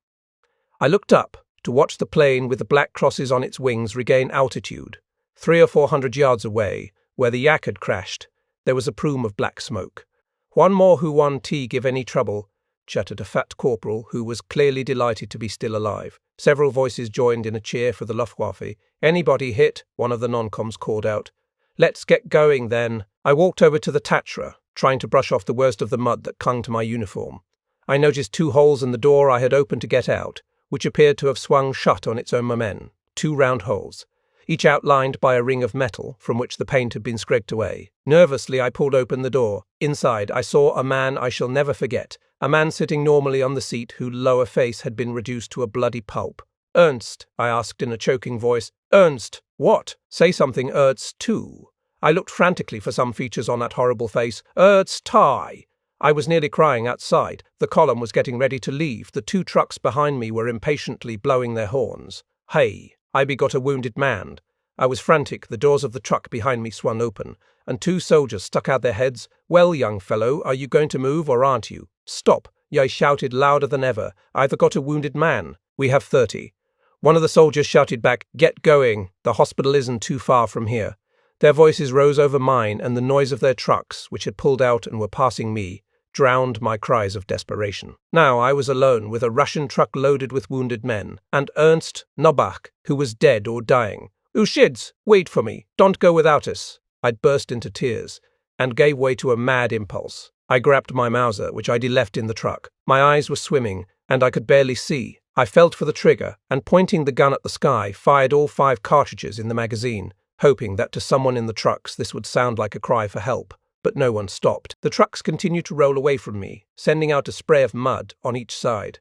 I looked up to watch the plane with the black crosses on its wings regain altitude. 300 or 400 yards away, where the yak had crashed, there was a plume of black smoke. "One more who won tea give any trouble," chattered a fat corporal who was clearly delighted to be still alive. Several voices joined in a cheer for the Luftwaffe. "Anybody hit?" one of the non-coms called out. "Let's get going then." I walked over to the Tatra, trying to brush off the worst of the mud that clung to my uniform. I noticed 2 holes in the door I had opened to get out, which appeared to have swung shut on its own moment. 2 round holes, each outlined by a ring of metal from which the paint had been scraped away. Nervously, I pulled open the door. Inside, I saw a man I shall never forget, a man sitting normally on the seat whose lower face had been reduced to a bloody pulp. "Ernst," I asked in a choking voice. "Ernst, what?" "Say something, Ernst, too." I looked frantically for some features on that horrible face. "Ernst, tie." I was nearly crying outside. The column was getting ready to leave. The 2 trucks behind me were impatiently blowing their horns. "Hey, I begot a wounded man." I was frantic. The doors of the truck behind me swung open, and 2 soldiers stuck out their heads. "Well, young fellow, are you going to move or aren't you?" "Stop," I shouted louder than ever. "I've got a wounded man." "We have 30. One of the soldiers shouted back, "Get going. The hospital isn't too far from here." Their voices rose over mine, and the noise of their trucks, which had pulled out and were passing me, drowned my cries of desperation. Now I was alone with a Russian truck loaded with wounded men, and Ernst Nobach, who was dead or dying. "Ushids, wait for me. Don't go without us." I'd burst into tears, and gave way to a mad impulse. I grabbed my Mauser, which I'd left in the truck. My eyes were swimming, and I could barely see. I felt for the trigger, and pointing the gun at the sky, fired all 5 cartridges in the magazine, hoping that to someone in the trucks this would sound like a cry for help. But no one stopped. The trucks continued to roll away from me, sending out a spray of mud on each side.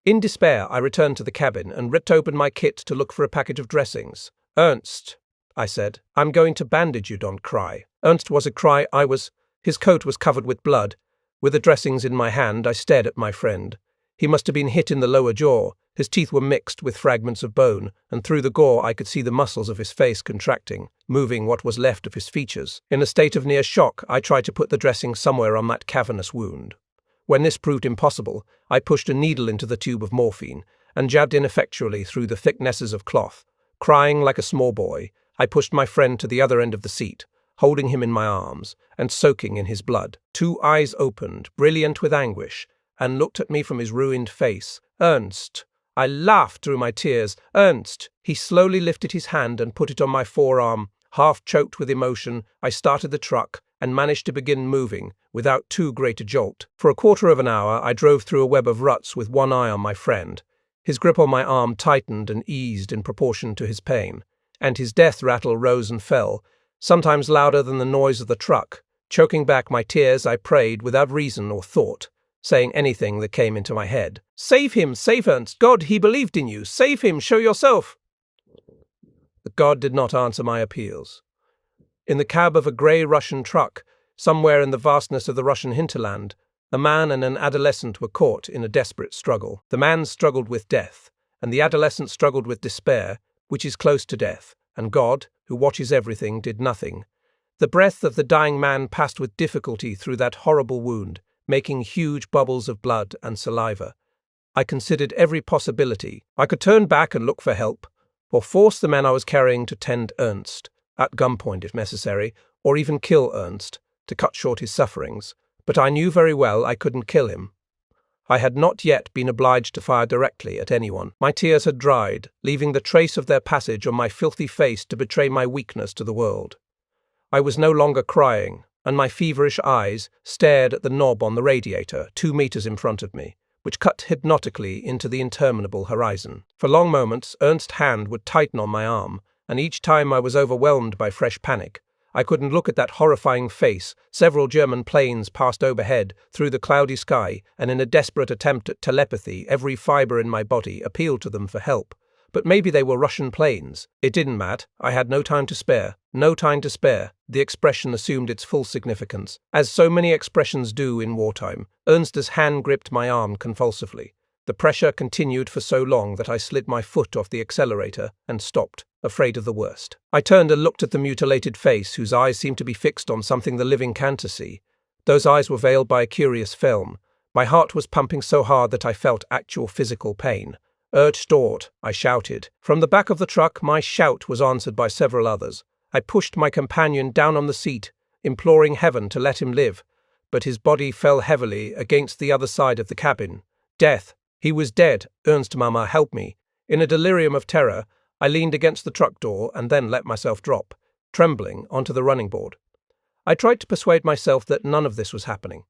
In despair, I returned to the cabin and ripped open my kit to look for a package of dressings. "Ernst," I said, "I'm going to bandage you, don't cry." Ernst was a cry. His coat was covered with blood. With the dressings in my hand, I stared at my friend. He must have been hit in the lower jaw. His teeth were mixed with fragments of bone, and through the gore I could see the muscles of his face contracting, moving what was left of his features. In a state of near shock, I tried to put the dressing somewhere on that cavernous wound. When this proved impossible, I pushed a needle into the tube of morphine and jabbed ineffectually through the thicknesses of cloth. Crying like a small boy, I pushed my friend to the other end of the seat, holding him in my arms and soaking in his blood. 2 eyes opened, brilliant with anguish, and looked at me from his ruined face. "Ernst." I laughed through my tears. "Ernst." He slowly lifted his hand and put it on my forearm. Half choked with emotion, I started the truck and managed to begin moving without too great a jolt. For a quarter of an hour, I drove through a web of ruts with one eye on my friend. His grip on my arm tightened and eased in proportion to his pain, and his death rattle rose and fell, sometimes louder than the noise of the truck. Choking back my tears, I prayed without reason or thought, saying anything that came into my head. "Save him, save Ernst. God, he believed in you. Save him, show yourself." But God did not answer my appeals. In the cab of a grey Russian truck, somewhere in the vastness of the Russian hinterland, a man and an adolescent were caught in a desperate struggle. The man struggled with death, and the adolescent struggled with despair, which is close to death, and God, who watches everything, did nothing. The breath of the dying man passed with difficulty through that horrible wound, making huge bubbles of blood and saliva. I considered every possibility. I could turn back and look for help, or force the man I was carrying to tend Ernst, at gunpoint if necessary, or even kill Ernst, to cut short his sufferings. But I knew very well I couldn't kill him. I had not yet been obliged to fire directly at anyone. My tears had dried, leaving the trace of their passage on my filthy face to betray my weakness to the world. I was no longer crying, and my feverish eyes stared at the knob on the radiator 2 meters in front of me, which cut hypnotically into the interminable horizon. For long moments, Ernst's hand would tighten on my arm, and each time I was overwhelmed by fresh panic. I couldn't look at that horrifying face. Several German planes passed overhead through the cloudy sky, and in a desperate attempt at telepathy, every fiber in my body appealed to them for help. But maybe they were Russian planes. It didn't matter. I had no time to spare. No time to spare. The expression assumed its full significance, as so many expressions do in wartime. Ernst's hand gripped my arm convulsively. The pressure continued for so long that I slid my foot off the accelerator and stopped, afraid of the worst. I turned and looked at the mutilated face, whose eyes seemed to be fixed on something the living can't see. Those eyes were veiled by a curious film. My heart was pumping so hard that I felt actual physical pain. "Ernst," I shouted. From the back of the truck, my shout was answered by several others. I pushed my companion down on the seat, imploring heaven to let him live, but his body fell heavily against the other side of the cabin. Death. He was dead. "Ernst, Mama, help me." In a delirium of terror, I leaned against the truck door and then let myself drop, trembling, onto the running board. I tried to persuade myself that none of this was happening,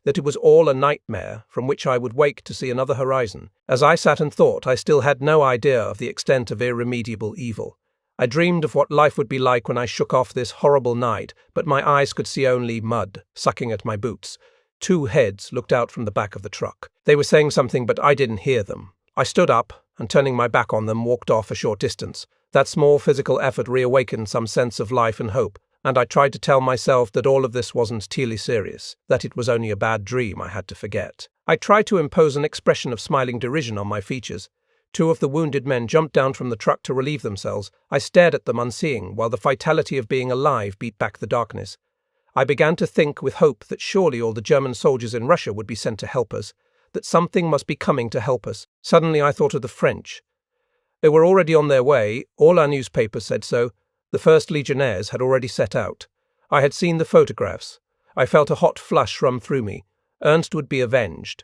that it was all a nightmare from which I would wake to see another horizon. As I sat and thought, I still had no idea of the extent of irremediable evil. I dreamed of what life would be like when I shook off this horrible night, but my eyes could see only mud sucking at my boots. 2 heads looked out from the back of the truck. They were saying something, but I didn't hear them. I stood up and, turning my back on them, walked off a short distance. That small physical effort reawakened some sense of life and hope, and I tried to tell myself that all of this wasn't really serious, that it was only a bad dream I had to forget. I tried to impose an expression of smiling derision on my features. Two of the wounded men jumped down from the truck to relieve themselves. I stared at them unseeing, while the vitality of being alive beat back the darkness. I began to think with hope that surely all the German soldiers in Russia would be sent to help us, that something must be coming to help us. Suddenly I thought of the French. They were already on their way, all our newspapers said so. The first legionnaires had already set out. I had seen the photographs. I felt a hot flush run through me. Ernst would be avenged.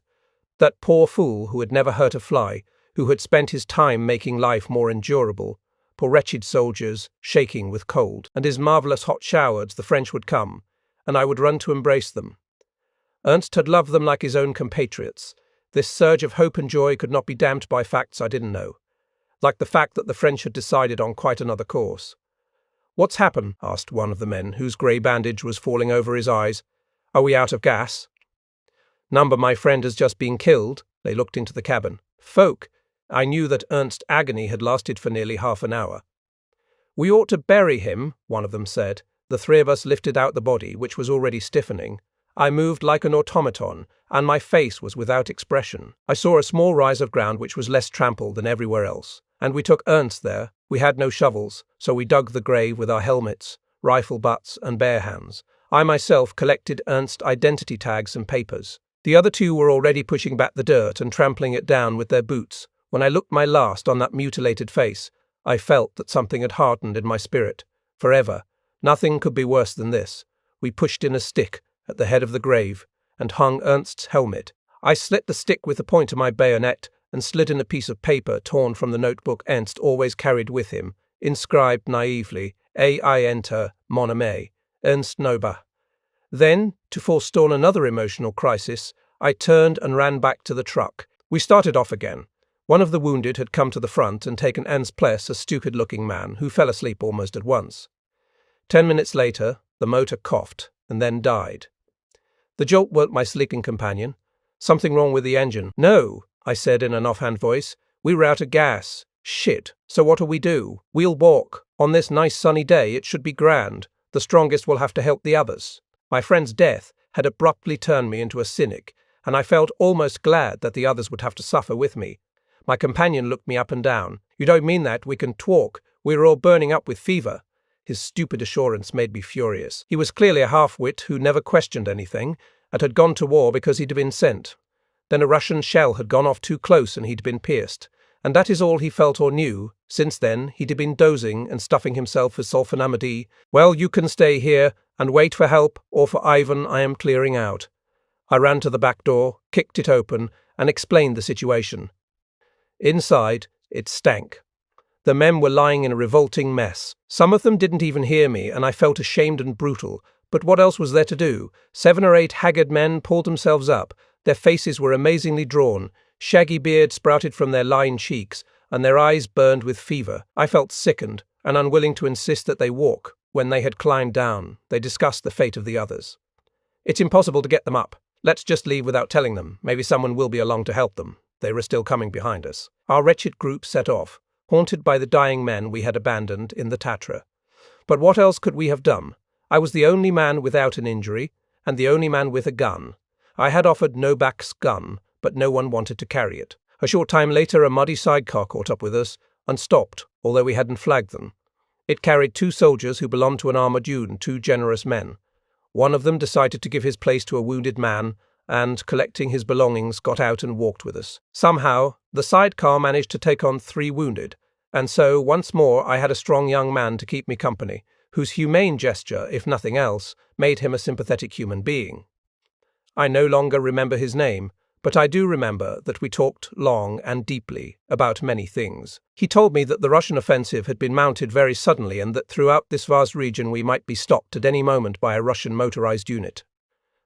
That poor fool who had never hurt a fly, who had spent his time making life more endurable. Poor wretched soldiers, shaking with cold. And his marvellous hot showers, the French would come, and I would run to embrace them. Ernst had loved them like his own compatriots. This surge of hope and joy could not be damped by facts I didn't know, like the fact that the French had decided on quite another course. "What's happened?" asked one of the men, whose grey bandage was falling over his eyes. "Are we out of gas?" "Number, my friend has just been killed." They looked into the cabin. "Folk!" I knew that Ernst's agony had lasted for nearly half an hour. "We ought to bury him," one of them said. The three of us lifted out the body, which was already stiffening. I moved like an automaton, and my face was without expression. I saw a small rise of ground which was less trampled than everywhere else, and we took Ernst there. We had no shovels, so we dug the grave with our helmets, rifle butts, and bare hands. I myself collected Ernst's identity tags and papers. The other two were already pushing back the dirt and trampling it down with their boots. When I looked my last on that mutilated face, I felt that something had hardened in my spirit. Forever. Nothing could be worse than this. We pushed in a stick at the head of the grave and hung Ernst's helmet. I slit the stick with the point of my bayonet and slid in a piece of paper torn from the notebook Ernst always carried with him, inscribed naively, "I enter, mon ami, Ernst Noba." Then, to forestall another emotional crisis, I turned and ran back to the truck. We started off again. One of the wounded had come to the front and taken Ernst's place, a stupid-looking man who fell asleep almost at once. 10 minutes later, the motor coughed and then died. The jolt woke my sleeping companion. "Something wrong with the engine." "No," I said in an offhand voice. "We were out of gas." "Shit, so what'll we do?" "We'll walk. On this nice sunny day it should be grand. The strongest will have to help the others." My friend's death had abruptly turned me into a cynic, and I felt almost glad that the others would have to suffer with me. My companion looked me up and down. "You don't mean that? We can talk. We're all burning up with fever." His stupid assurance made me furious. He was clearly a half-wit who never questioned anything, and had gone to war because he'd been sent. Then a Russian shell had gone off too close and he'd been pierced. And that is all he felt or knew. Since then, he'd been dozing and stuffing himself with sulfonamide. "Well, you can stay here and wait for help, or for Ivan. I am clearing out." I ran to the back door, kicked it open, and explained the situation. Inside, it stank. The men were lying in a revolting mess. Some of them didn't even hear me, and I felt ashamed and brutal. But what else was there to do? 7 or 8 haggard men pulled themselves up. Their faces were amazingly drawn. Shaggy beard sprouted from their lined cheeks, and their eyes burned with fever. I felt sickened, and unwilling to insist that they walk. When they had climbed down, they discussed the fate of the others. "It's impossible to get them up. Let's just leave without telling them. Maybe someone will be along to help them. They were still coming behind us." Our wretched group set off, haunted by the dying men we had abandoned in the Tatra. But what else could we have done? I was the only man without an injury, and the only man with a gun. I had offered Novak's gun, but no one wanted to carry it. A short time later, a muddy sidecar caught up with us, and stopped, although we hadn't flagged them. It carried 2 soldiers who belonged to an armoured unit, 2 generous men. One of them decided to give his place to a wounded man, and, collecting his belongings, got out and walked with us. Somehow, the sidecar managed to take on 3 wounded, and so, once more, I had a strong young man to keep me company, whose humane gesture, if nothing else, made him a sympathetic human being. I no longer remember his name, but I do remember that we talked long and deeply about many things. He told me that the Russian offensive had been mounted very suddenly and that throughout this vast region we might be stopped at any moment by a Russian motorized unit.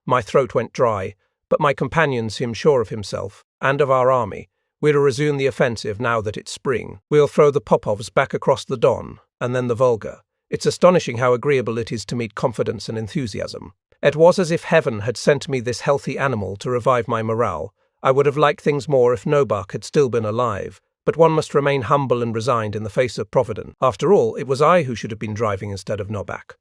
My throat went dry, but my companion seemed sure of himself and of our army. We'll resume the offensive now that it's spring. We'll throw the Popovs back across the Don, and then the Volga. It's astonishing how agreeable it is to meet confidence and enthusiasm. It was as if heaven had sent me this healthy animal to revive my morale. I would have liked things more if Novak had still been alive, but one must remain humble and resigned in the face of Providence. After all, it was I who should have been driving instead of Novak.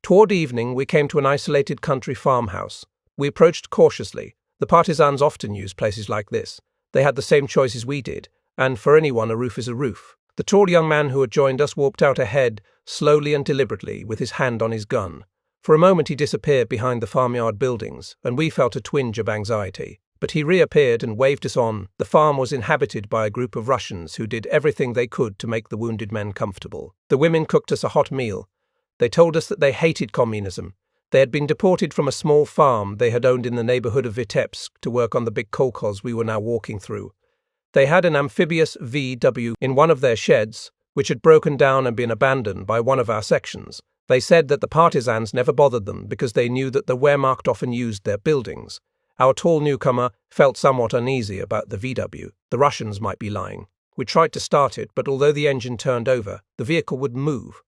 Toward evening, we came to an isolated country farmhouse. We approached cautiously. The partisans often used places like this. They had the same choices we did, And for anyone, a roof is a roof. The tall young man who had joined us walked out ahead, slowly and deliberately, with his hand on his gun. For a moment he disappeared behind the farmyard buildings, and we felt a twinge of anxiety. But he reappeared and waved us on. The farm was inhabited by a group of Russians who did everything they could to make the wounded men comfortable. The women cooked us a hot meal. They told us that they hated communism. They had been deported from a small farm they had owned in the neighborhood of Vitebsk to work on the big kolkhoz we were now walking through. They had an amphibious VW in one of their sheds, which had broken down and been abandoned by one of our sections. They said that the partisans never bothered them because they knew that the Wehrmacht often used their buildings. Our tall newcomer felt somewhat uneasy about the VW. The Russians might be lying. We tried to start it, but although the engine turned over, the vehicle wouldn't move.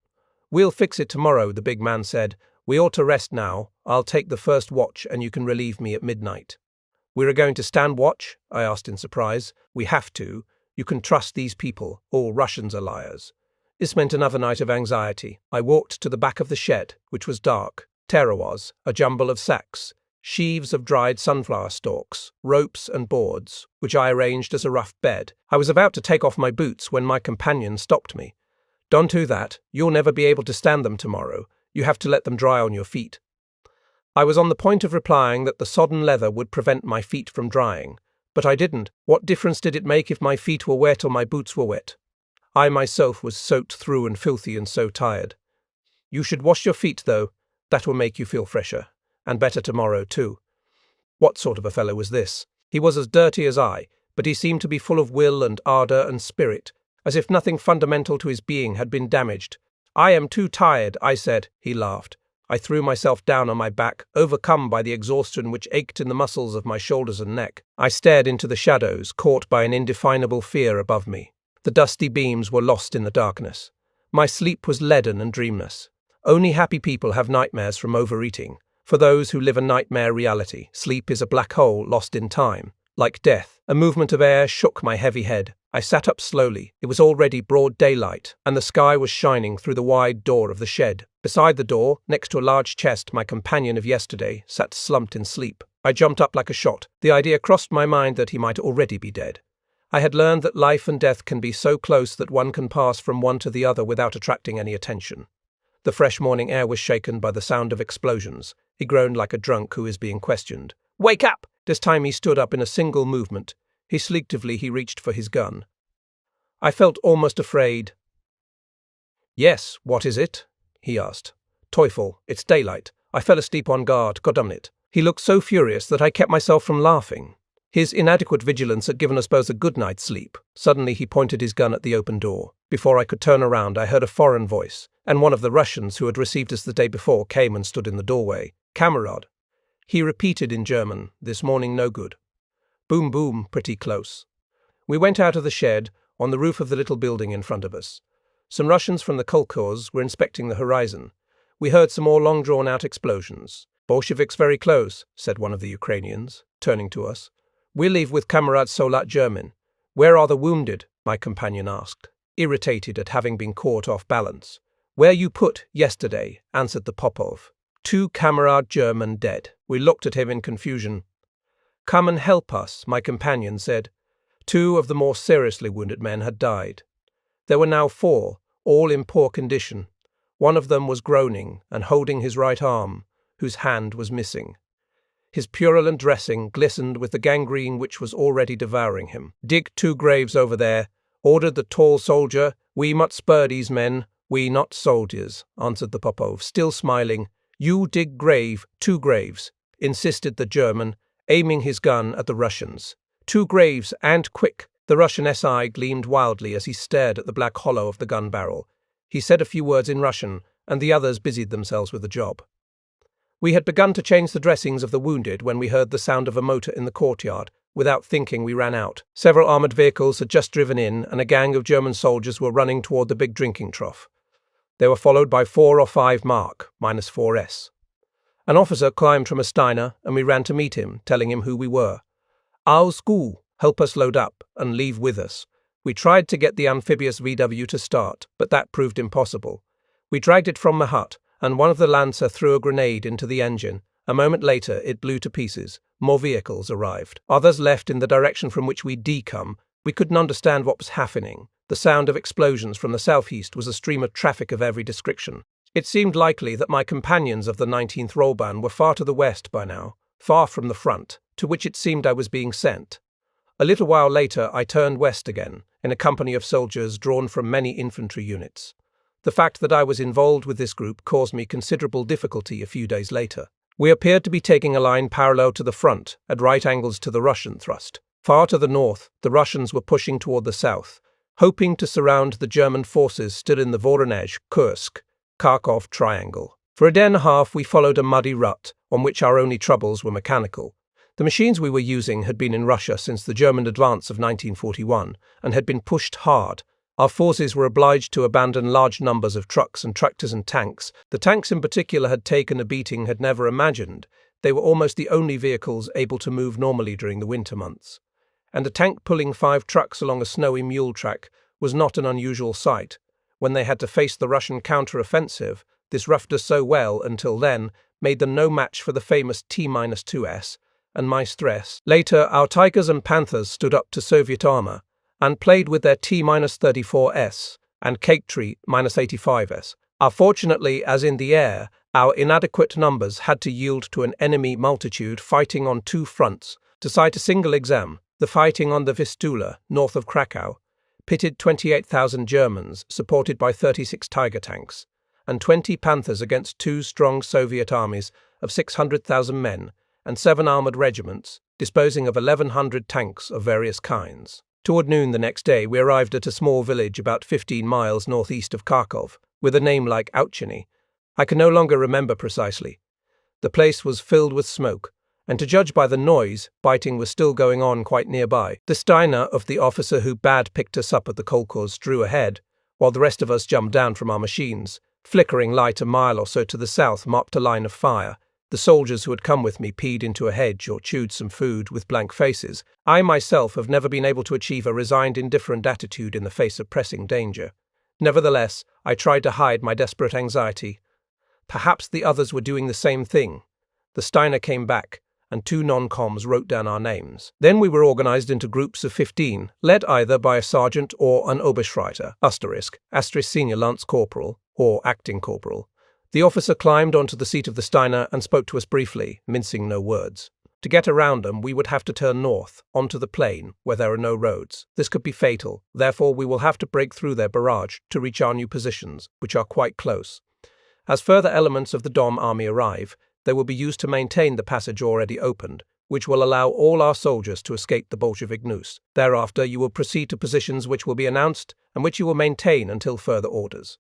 "We'll fix it tomorrow," the big man said. "We ought to rest now. I'll take the first watch and you can relieve me at midnight." "We are going to stand watch?" I asked in surprise. "We have to. You can trust these people. All Russians are liars." This meant another night of anxiety. I walked to the back of the shed, which was dark. Terror was a jumble of sacks, sheaves of dried sunflower stalks, ropes and boards, which I arranged as a rough bed. I was about to take off my boots when my companion stopped me. "Don't do that. You'll never be able to stand them tomorrow. You have to let them dry on your feet." I was on the point of replying that the sodden leather would prevent my feet from drying, but I didn't. What difference did it make if my feet were wet or my boots were wet? I myself was soaked through and filthy and so tired. "You should wash your feet, though. That will make you feel fresher. And better tomorrow, too." What sort of a fellow was this? He was as dirty as I, but he seemed to be full of will and ardour and spirit, as if nothing fundamental to his being had been damaged. "I am too tired," I said. He laughed. I threw myself down on my back, overcome by the exhaustion which ached in the muscles of my shoulders and neck. I stared into the shadows, caught by an indefinable fear above me. The dusty beams were lost in the darkness. My sleep was leaden and dreamless. Only happy people have nightmares from overeating. For those who live a nightmare reality, sleep is a black hole lost in time. Like death, a movement of air shook my heavy head. I sat up slowly. It was already broad daylight, and the sky was shining through the wide door of the shed. Beside the door, next to a large chest, my companion of yesterday sat slumped in sleep. I jumped up like a shot. The idea crossed my mind that he might already be dead. I had learned that life and death can be so close that one can pass from one to the other without attracting any attention. The fresh morning air was shaken by the sound of explosions. He groaned like a drunk who is being questioned. "Wake up!" This time he stood up in a single movement. Instinctively he reached for his gun. I felt almost afraid. "Yes, what is it?" he asked. "Teufel, it's daylight. I fell asleep on guard, goddammit." He looked so furious that I kept myself from laughing. His inadequate vigilance had given us both a good night's sleep. Suddenly he pointed his gun at the open door. Before I could turn around, I heard a foreign voice, and one of the Russians who had received us the day before came and stood in the doorway. "Kamerad." He repeated in German, "This morning no good." Boom, boom, pretty close. We went out of the shed, on the roof of the little building in front of us. Some Russians from the kolkhoz were inspecting the horizon. We heard some more long-drawn-out explosions. "Bolsheviks very close," said one of the Ukrainians, turning to us. "We'll leave with Kamerad Solat German." "Where are the wounded?" my companion asked, irritated at having been caught off balance. "Where you put yesterday," answered the Popov. "2 Kamerad German dead." We looked at him in confusion. "Come and help us," my companion said. 2 of the more seriously wounded men had died. There were now 4, all in poor condition. One of them was groaning and holding his right arm, whose hand was missing. His purulent dressing glistened with the gangrene which was already devouring him. "Dig 2 graves over there," ordered the tall soldier. "We must spur these men. We not soldiers," answered the Popov, still smiling. "You dig 2 graves, insisted the German, aiming his gun at the Russians. 2 graves, and quick." The Russian SI gleamed wildly as he stared at the black hollow of the gun barrel. He said a few words in Russian, and the others busied themselves with the job. We had begun to change the dressings of the wounded when we heard the sound of a motor in the courtyard. Without thinking, we ran out. Several armoured vehicles had just driven in, and a gang of German soldiers were running toward the big drinking trough. They were followed by 4 or 5 Mark, -4s. An officer climbed from a Steiner, and we ran to meet him, telling him who we were. "Our school, help us load up, and leave with us." We tried to get the amphibious VW to start, but that proved impossible. We dragged it from the hut, and one of the Lancer threw a grenade into the engine. A moment later, it blew to pieces. More vehicles arrived. Others left in the direction from which we'd come. We couldn't understand what was happening. The sound of explosions from the southeast was a stream of traffic of every description. It seemed likely that my companions of the 19th Rollbahn were far to the west by now, far from the front, to which it seemed I was being sent. A little while later I turned west again, in a company of soldiers drawn from many infantry units. The fact that I was involved with this group caused me considerable difficulty a few days later. We appeared to be taking a line parallel to the front, at right angles to the Russian thrust. Far to the north, the Russians were pushing toward the south, hoping to surround the German forces still in the Voronezh, Kursk, Kharkov triangle. For a day and a half we followed a muddy rut, on which our only troubles were mechanical. The machines we were using had been in Russia since the German advance of 1941, and had been pushed hard. Our forces were obliged to abandon large numbers of trucks and tractors and tanks. The tanks in particular had taken a beating had never imagined. They were almost the only vehicles able to move normally during the winter months. And a tank pulling 5 trucks along a snowy mule track was not an unusual sight. When they had to face the Russian counter-offensive, this roughed us so well until then, made them no match for the famous T-2S and my stress. Later, our Tigers and Panthers stood up to Soviet armor and played with their T-34S and Cake Tree -85S. Unfortunately, as in the air, our inadequate numbers had to yield to an enemy multitude fighting on 2 fronts. To cite a single exam, the fighting on the Vistula, north of Krakow, pitted 28,000 Germans, supported by 36 Tiger tanks, and 20 Panthers against 2 strong Soviet armies of 600,000 men and 7 armored regiments, disposing of 1,100 tanks of various kinds. Toward noon the next day, we arrived at a small village about 15 miles northeast of Kharkov, with a name like Outchiny. I can no longer remember precisely. The place was filled with smoke, and to judge by the noise, fighting was still going on quite nearby. The Steiner of the officer who bad picked us up at the kolkhoz drew ahead, while the rest of us jumped down from our machines. Flickering light a mile or so to the south marked a line of fire. The soldiers who had come with me peed into a hedge or chewed some food with blank faces. I myself have never been able to achieve a resigned, indifferent attitude in the face of pressing danger. Nevertheless, I tried to hide my desperate anxiety. Perhaps the others were doing the same thing. The Steiner came back, and 2 non-coms wrote down our names. Then we were organized into groups of 15, led either by a sergeant or an Oberschreiter, * senior lance corporal, or acting corporal. The officer climbed onto the seat of the Steiner and spoke to us briefly, mincing no words. To get around them, we would have to turn north, onto the plain, where there are no roads. This could be fatal, therefore we will have to break through their barrage to reach our new positions, which are quite close. As further elements of the Dom army arrive, they will be used to maintain the passage already opened, which will allow all our soldiers to escape the Bolshevik noose. Thereafter, you will proceed to positions which will be announced and which you will maintain until further orders.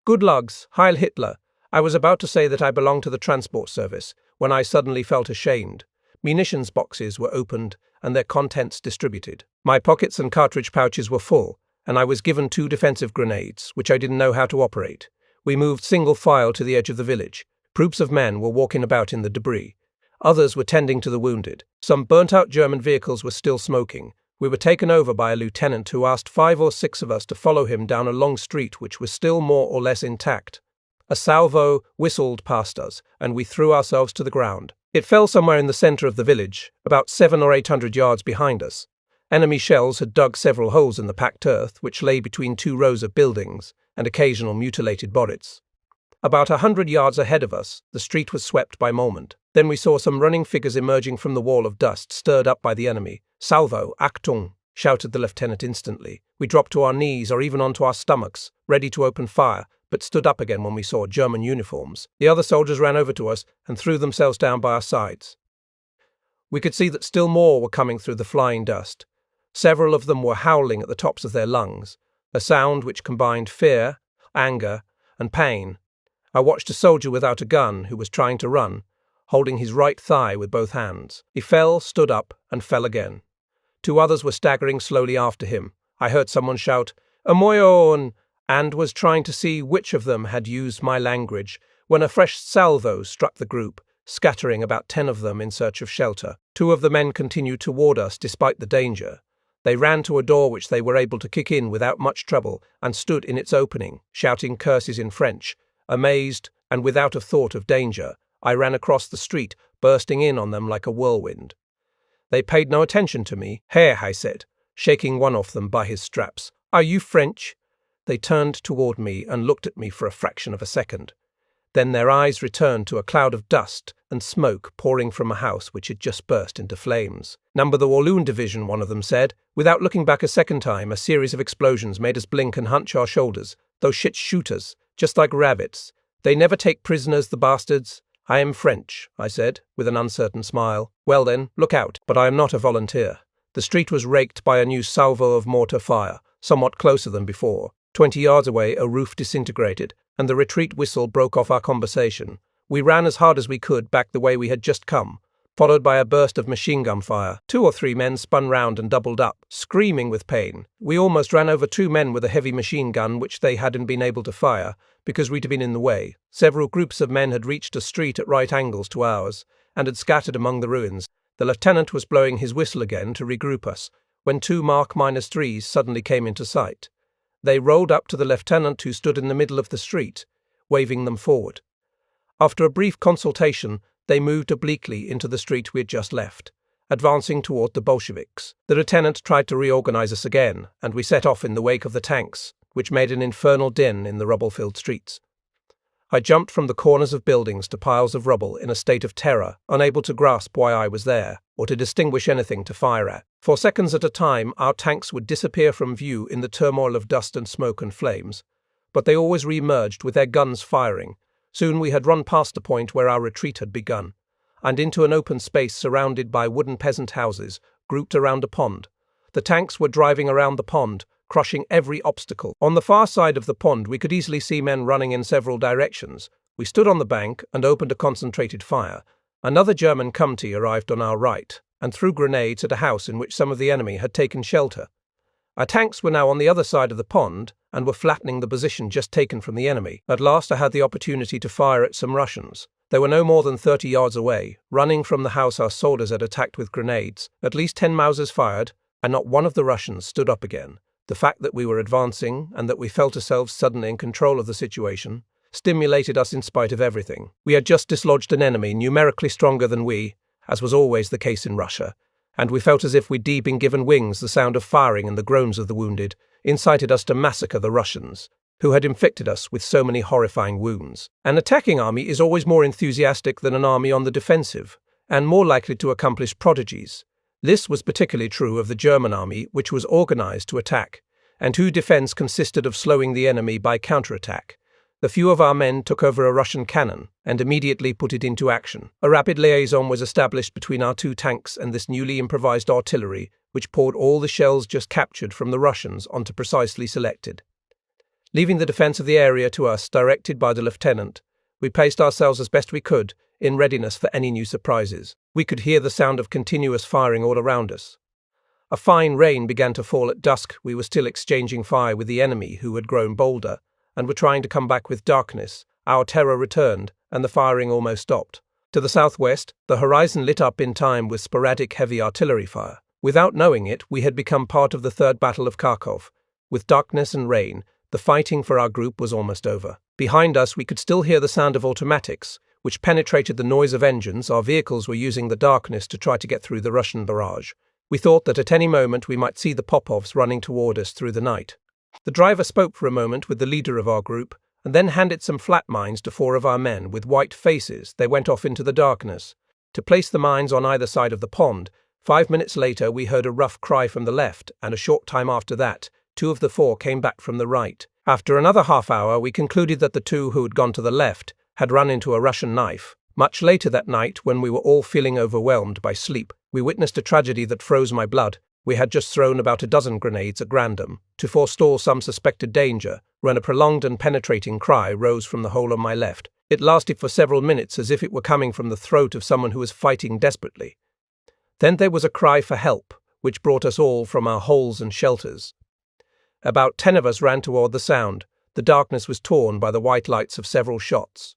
Good lugs, Heil Hitler! I was about to say that I belonged to the transport service, when I suddenly felt ashamed. Munitions boxes were opened and their contents distributed. My pockets and cartridge pouches were full, and I was given 2 defensive grenades, which I didn't know how to operate. We moved single file to the edge of the village. Groups of men were walking about in the debris. Others were tending to the wounded. Some burnt-out German vehicles were still smoking. We were taken over by a lieutenant who asked 5 or 6 of us to follow him down a long street which was still more or less intact. A salvo whistled past us, and we threw ourselves to the ground. It fell somewhere in the center of the village, about 700 or 800 yards behind us. Enemy shells had dug several holes in the packed earth, which lay between 2 rows of buildings, and occasional mutilated bodies. About 100 yards ahead of us, the street was swept by moment. Then we saw some running figures emerging from the wall of dust stirred up by the enemy. Salvo, Achtung! Shouted the lieutenant instantly. We dropped to our knees or even onto our stomachs, ready to open fire, but stood up again when we saw German uniforms. The other soldiers ran over to us and threw themselves down by our sides. We could see that still more were coming through the flying dust. Several of them were howling at the tops of their lungs, a sound which combined fear, anger, and pain. I watched a soldier without a gun who was trying to run, holding his right thigh with both hands. He fell, stood up, and fell again. 2 others were staggering slowly after him. I heard someone shout, "Amoyon!" and was trying to see which of them had used my language when a fresh salvo struck the group, scattering about 10 of them in search of shelter. 2 of the men continued toward us despite the danger. They ran to a door which they were able to kick in without much trouble and stood in its opening, shouting curses in French. Amazed and without a thought of danger, I ran across the street, bursting in on them like a whirlwind. They paid no attention to me. "Here," I said, shaking one of them by his straps. "Are you French?" They turned toward me and looked at me for a fraction of a second. Then their eyes returned to a cloud of dust and smoke pouring from a house which had just burst into flames. "Number the Walloon Division," one of them said. Without looking back a second time, a series of explosions made us blink and hunch our shoulders. "Those shit shooters, just like rabbits. They never take prisoners, the bastards." "I am French," I said, with an uncertain smile. "Well then, look out, but I am not a volunteer." The street was raked by a new salvo of mortar fire, somewhat closer than before. 20 yards away, a roof disintegrated, and the retreat whistle broke off our conversation. We ran as hard as we could back the way we had just come, followed by a burst of machine gun fire. 2 or 3 men spun round and doubled up, screaming with pain. We almost ran over 2 men with a heavy machine gun which they hadn't been able to fire, because we'd been in the way. Several groups of men had reached a street at right angles to ours, and had scattered among the ruins. The lieutenant was blowing his whistle again to regroup us, when 2 Mark -3s suddenly came into sight. They rolled up to the lieutenant, who stood in the middle of the street, waving them forward. After a brief consultation, they moved obliquely into the street we had just left, advancing toward the Bolsheviks. The lieutenant tried to reorganize us again, and we set off in the wake of the tanks, which made an infernal din in the rubble-filled streets. I jumped from the corners of buildings to piles of rubble in a state of terror, unable to grasp why I was there, or to distinguish anything to fire at. For seconds at a time, our tanks would disappear from view in the turmoil of dust and smoke and flames, but they always re-emerged with their guns firing. Soon we had run past the point where our retreat had begun, and into an open space surrounded by wooden peasant houses, grouped around a pond. The tanks were driving around the pond, crushing every obstacle. On the far side of the pond, we could easily see men running in several directions. We stood on the bank and opened a concentrated fire. Another German comty arrived on our right, and threw grenades at a house in which some of the enemy had taken shelter. Our tanks were now on the other side of the pond, and were flattening the position just taken from the enemy. At last I had the opportunity to fire at some Russians. They were no more than 30 yards away, running from the house our soldiers had attacked with grenades. At least 10 Mausers fired, and not one of the Russians stood up again. The fact that we were advancing, and that we felt ourselves suddenly in control of the situation, stimulated us in spite of everything. We had just dislodged an enemy numerically stronger than we, as was always the case in Russia, and we felt as if we'd been given wings. The sound of firing and the groans of the wounded incited us to massacre the Russians, who had inflicted us with so many horrifying wounds. An attacking army is always more enthusiastic than an army on the defensive, and more likely to accomplish prodigies. This was particularly true of the German army, which was organized to attack, and whose defense consisted of slowing the enemy by counterattack. A few of our men took over a Russian cannon and immediately put it into action. A rapid liaison was established between our 2 tanks and this newly improvised artillery, which poured all the shells just captured from the Russians onto precisely selected. Leaving the defense of the area to us, directed by the lieutenant, we placed ourselves as best we could, in readiness for any new surprises. We could hear the sound of continuous firing all around us. A fine rain began to fall at dusk. We were still exchanging fire with the enemy, who had grown bolder, and were trying to come back with darkness. Our terror returned, and the firing almost stopped. To the southwest, the horizon lit up in time with sporadic heavy artillery fire. Without knowing it, we had become part of the Third Battle of Kharkov. With darkness and rain, the fighting for our group was almost over. Behind us, we could still hear the sound of automatics, which penetrated the noise of engines. Our vehicles were using the darkness to try to get through the Russian barrage. We thought that at any moment we might see the Popovs running toward us through the night. The driver spoke for a moment with the leader of our group, and then handed some flat mines to 4 of our men. With white faces, they went off into the darkness to place the mines on either side of the pond. 5 minutes later, we heard a rough cry from the left, and a short time after that, 2 of the 4 came back from the right. After another half hour, we concluded that the 2 who had gone to the left had run into a Russian knife. Much later that night, when we were all feeling overwhelmed by sleep, we witnessed a tragedy that froze my blood. We had just thrown about a dozen grenades at random to forestall some suspected danger, when a prolonged and penetrating cry rose from the hole on my left. It lasted for several minutes, as if it were coming from the throat of someone who was fighting desperately. Then there was a cry for help, which brought us all from our holes and shelters. About 10 of us ran toward the sound. The darkness was torn by the white lights of several shots.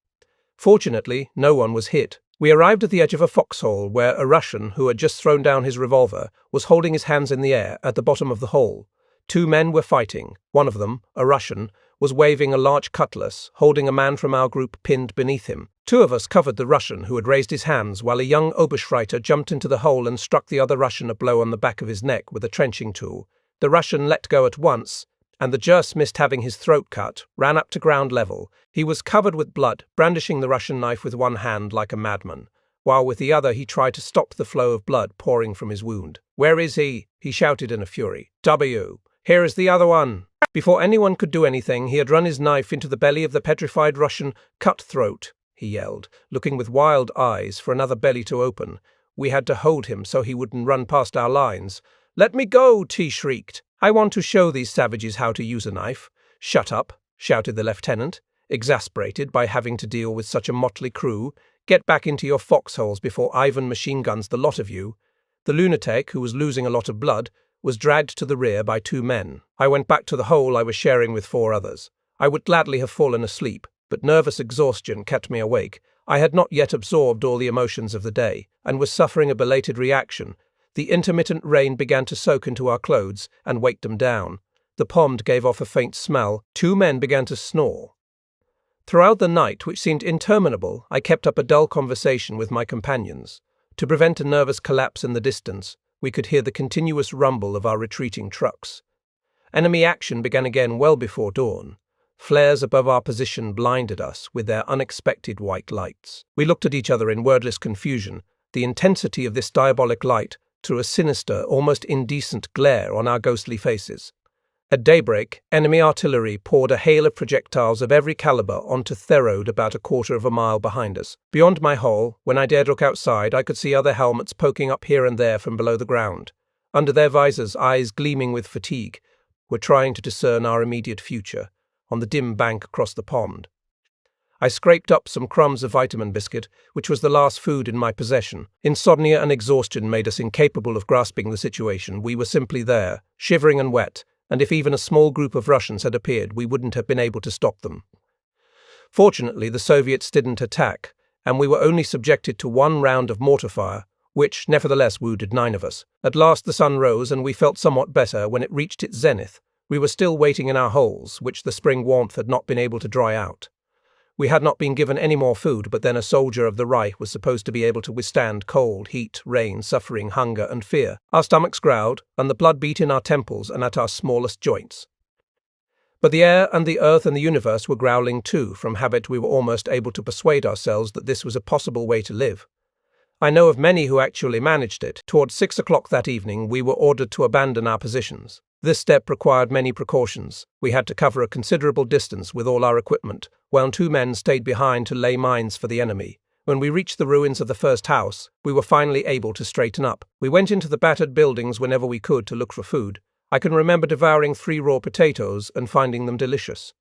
Fortunately, no one was hit. We arrived at the edge of a foxhole where a Russian, who had just thrown down his revolver, was holding his hands in the air at the bottom of the hole. 2 men were fighting. One of them, a Russian, was waving a large cutlass, holding a man from our group pinned beneath him. Two of us covered the Russian who had raised his hands while a young Oberschreiter jumped into the hole and struck the other Russian a blow on the back of his neck with a trenching tool. The Russian let go at once, and the Jers missed having his throat cut, ran up to ground level. He was covered with blood, brandishing the Russian knife with one hand like a madman, while with the other he tried to stop the flow of blood pouring from his wound. "Where is he?" he shouted in a fury. "Here is the other one." Before anyone could do anything, he had run his knife into the belly of the petrified Russian. "Cut throat," he yelled, looking with wild eyes for another belly to open. We had to hold him so he wouldn't run past our lines. "Let me go," T shrieked. "I want to show these savages how to use a knife." "Shut up," shouted the lieutenant, exasperated by having to deal with such a motley crew. "Get back into your foxholes before Ivan machine guns the lot of you." The lunatic, who was losing a lot of blood, was dragged to the rear by two men. I went back to the hole I was sharing with four others. I would gladly have fallen asleep, but nervous exhaustion kept me awake. I had not yet absorbed all the emotions of the day, and was suffering a belated reaction. The intermittent rain began to soak into our clothes and weight them down. The pond gave off a faint smell. Two men began to snore. Throughout the night, which seemed interminable, I kept up a dull conversation with my companions. To prevent a nervous collapse in the distance, we could hear the continuous rumble of our retreating trucks. Enemy action began again well before dawn. Flares above our position blinded us with their unexpected white lights. We looked at each other in wordless confusion. The intensity of this diabolic light threw a sinister, almost indecent glare on our ghostly faces. At daybreak, enemy artillery poured a hail of projectiles of every caliber onto the road about a quarter of a mile behind us. Beyond my hole, when I dared look outside, I could see other helmets poking up here and there from below the ground. Under their visors, eyes gleaming with fatigue, were trying to discern our immediate future on the dim bank across the pond. I scraped up some crumbs of vitamin biscuit, which was the last food in my possession. Insomnia and exhaustion made us incapable of grasping the situation. We were simply there, shivering and wet, and if even a small group of Russians had appeared, we wouldn't have been able to stop them. Fortunately, the Soviets didn't attack, and we were only subjected to one round of mortar fire, which nevertheless wounded 9 of us. At last the sun rose, and we felt somewhat better when it reached its zenith. We were still waiting in our holes, which the spring warmth had not been able to dry out. We had not been given any more food, but then a soldier of the Reich was supposed to be able to withstand cold, heat, rain, suffering, hunger, and fear. Our stomachs growled, and the blood beat in our temples and at our smallest joints. But the air and the earth and the universe were growling too. From habit, we were almost able to persuade ourselves that this was a possible way to live. I know of many who actually managed it. Towards 6 o'clock that evening, we were ordered to abandon our positions. This step required many precautions. We had to cover a considerable distance with all our equipment, while 2 men stayed behind to lay mines for the enemy. When we reached the ruins of the first house, we were finally able to straighten up. We went into the battered buildings whenever we could to look for food. I can remember devouring 3 raw potatoes and finding them delicious.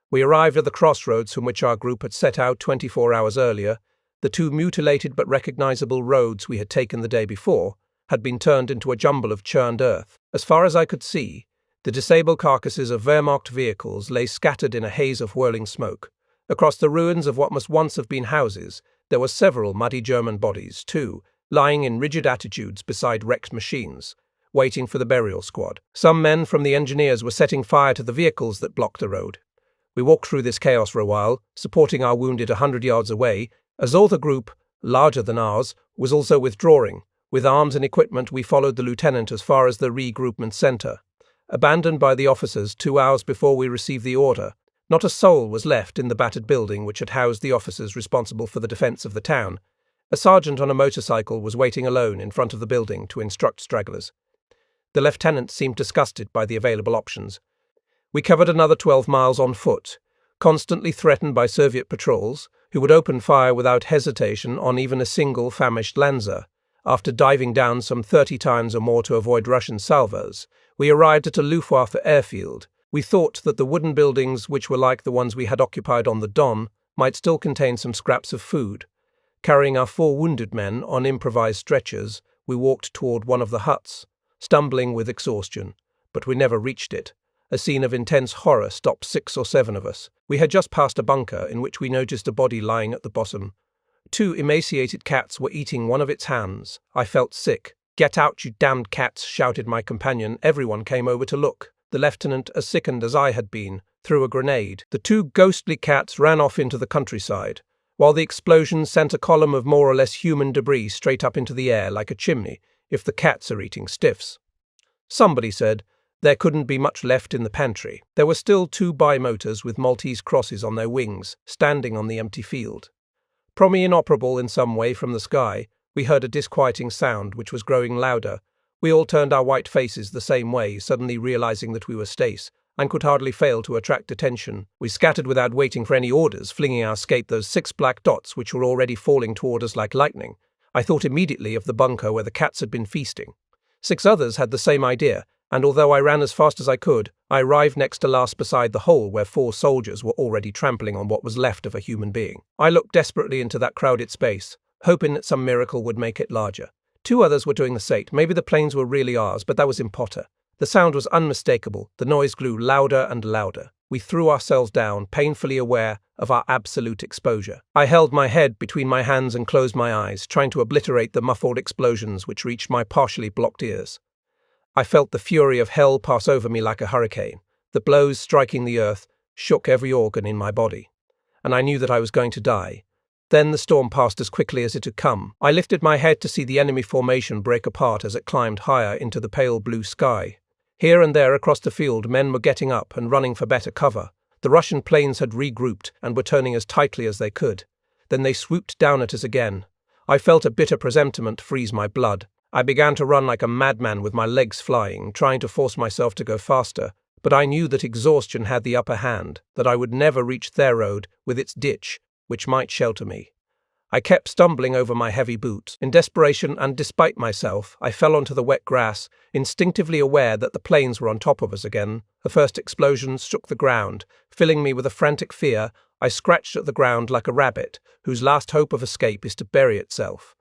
We arrived at the crossroads from which our group had set out 24 hours earlier. The 2 mutilated but recognizable roads we had taken the day before had been turned into a jumble of churned earth. As far as I could see, the disabled carcasses of Wehrmacht vehicles lay scattered in a haze of whirling smoke. Across the ruins of what must once have been houses, there were several muddy German bodies, too, lying in rigid attitudes beside wrecked machines, waiting for the burial squad. Some men from the engineers were setting fire to the vehicles that blocked the road. We walked through this chaos for a while, supporting our wounded 100 yards away, as all the group, larger than ours, was also withdrawing. With arms and equipment, we followed the lieutenant as far as the regroupment center. Abandoned by the officers 2 hours before we received the order, not a soul was left in the battered building which had housed the officers responsible for the defense of the town. A sergeant on a motorcycle was waiting alone in front of the building to instruct stragglers. The lieutenant seemed disgusted by the available options. We covered another 12 miles on foot, constantly threatened by Soviet patrols, who would open fire without hesitation on even a single famished Lanza. After diving down some 30 times or more to avoid Russian salvos, we arrived at a Luftwaffe airfield. We thought that the wooden buildings, which were like the ones we had occupied on the Don, might still contain some scraps of food. Carrying our 4 wounded men on improvised stretchers, we walked toward one of the huts, stumbling with exhaustion, but we never reached it. A scene of intense horror stopped 6 or 7 of us. We had just passed a bunker in which we noticed a body lying at the bottom. 2 emaciated cats were eating one of its hands. I felt sick. "Get out, you damned cats," shouted my companion. Everyone came over to look. The lieutenant, as sickened as I had been, threw a grenade. The 2 ghostly cats ran off into the countryside. while the explosion sent a column of more or less human debris straight up into the air like a chimney if the cats are eating stiffs. Somebody said there couldn't be much left in the pantry. There were still 2 bimotors with Maltese crosses on their wings, standing on the empty field. Probably inoperable in some way from the sky, we heard a disquieting sound which was growing louder. We all turned our white faces the same way, suddenly realizing that we were Stace, and could hardly fail to attract attention. We scattered without waiting for any orders, flinging our escape those 6 black dots which were already falling toward us like lightning. I thought immediately of the bunker where the cats had been feasting. 6 others had the same idea, and although I ran as fast as I could, I arrived next to last beside the hole where 4 soldiers were already trampling on what was left of a human being. I looked desperately into that crowded space, hoping that some miracle would make it larger. 2 others were doing the same. Maybe the planes were really ours, but that was impossible. The sound was unmistakable. The noise grew louder and louder. We threw ourselves down, painfully aware of our absolute exposure. I held my head between my hands and closed my eyes, trying to obliterate the muffled explosions which reached my partially blocked ears. I felt the fury of hell pass over me like a hurricane. The blows striking the earth shook every organ in my body, and I knew that I was going to die. Then the storm passed as quickly as it had come. I lifted my head to see the enemy formation break apart as it climbed higher into the pale blue sky. Here and there across the field, men were getting up and running for better cover. The Russian planes had regrouped and were turning as tightly as they could. Then they swooped down at us again. I felt a bitter presentiment freeze my blood. I began to run like a madman with my legs flying, trying to force myself to go faster. But I knew that exhaustion had the upper hand, that I would never reach their road with its ditch, which might shelter me. I kept stumbling over my heavy boots. In desperation and despite myself, I fell onto the wet grass, instinctively aware that the planes were on top of us again. The first explosions shook the ground, filling me with a frantic fear. I scratched at the ground like a rabbit, whose last hope of escape is to bury itself.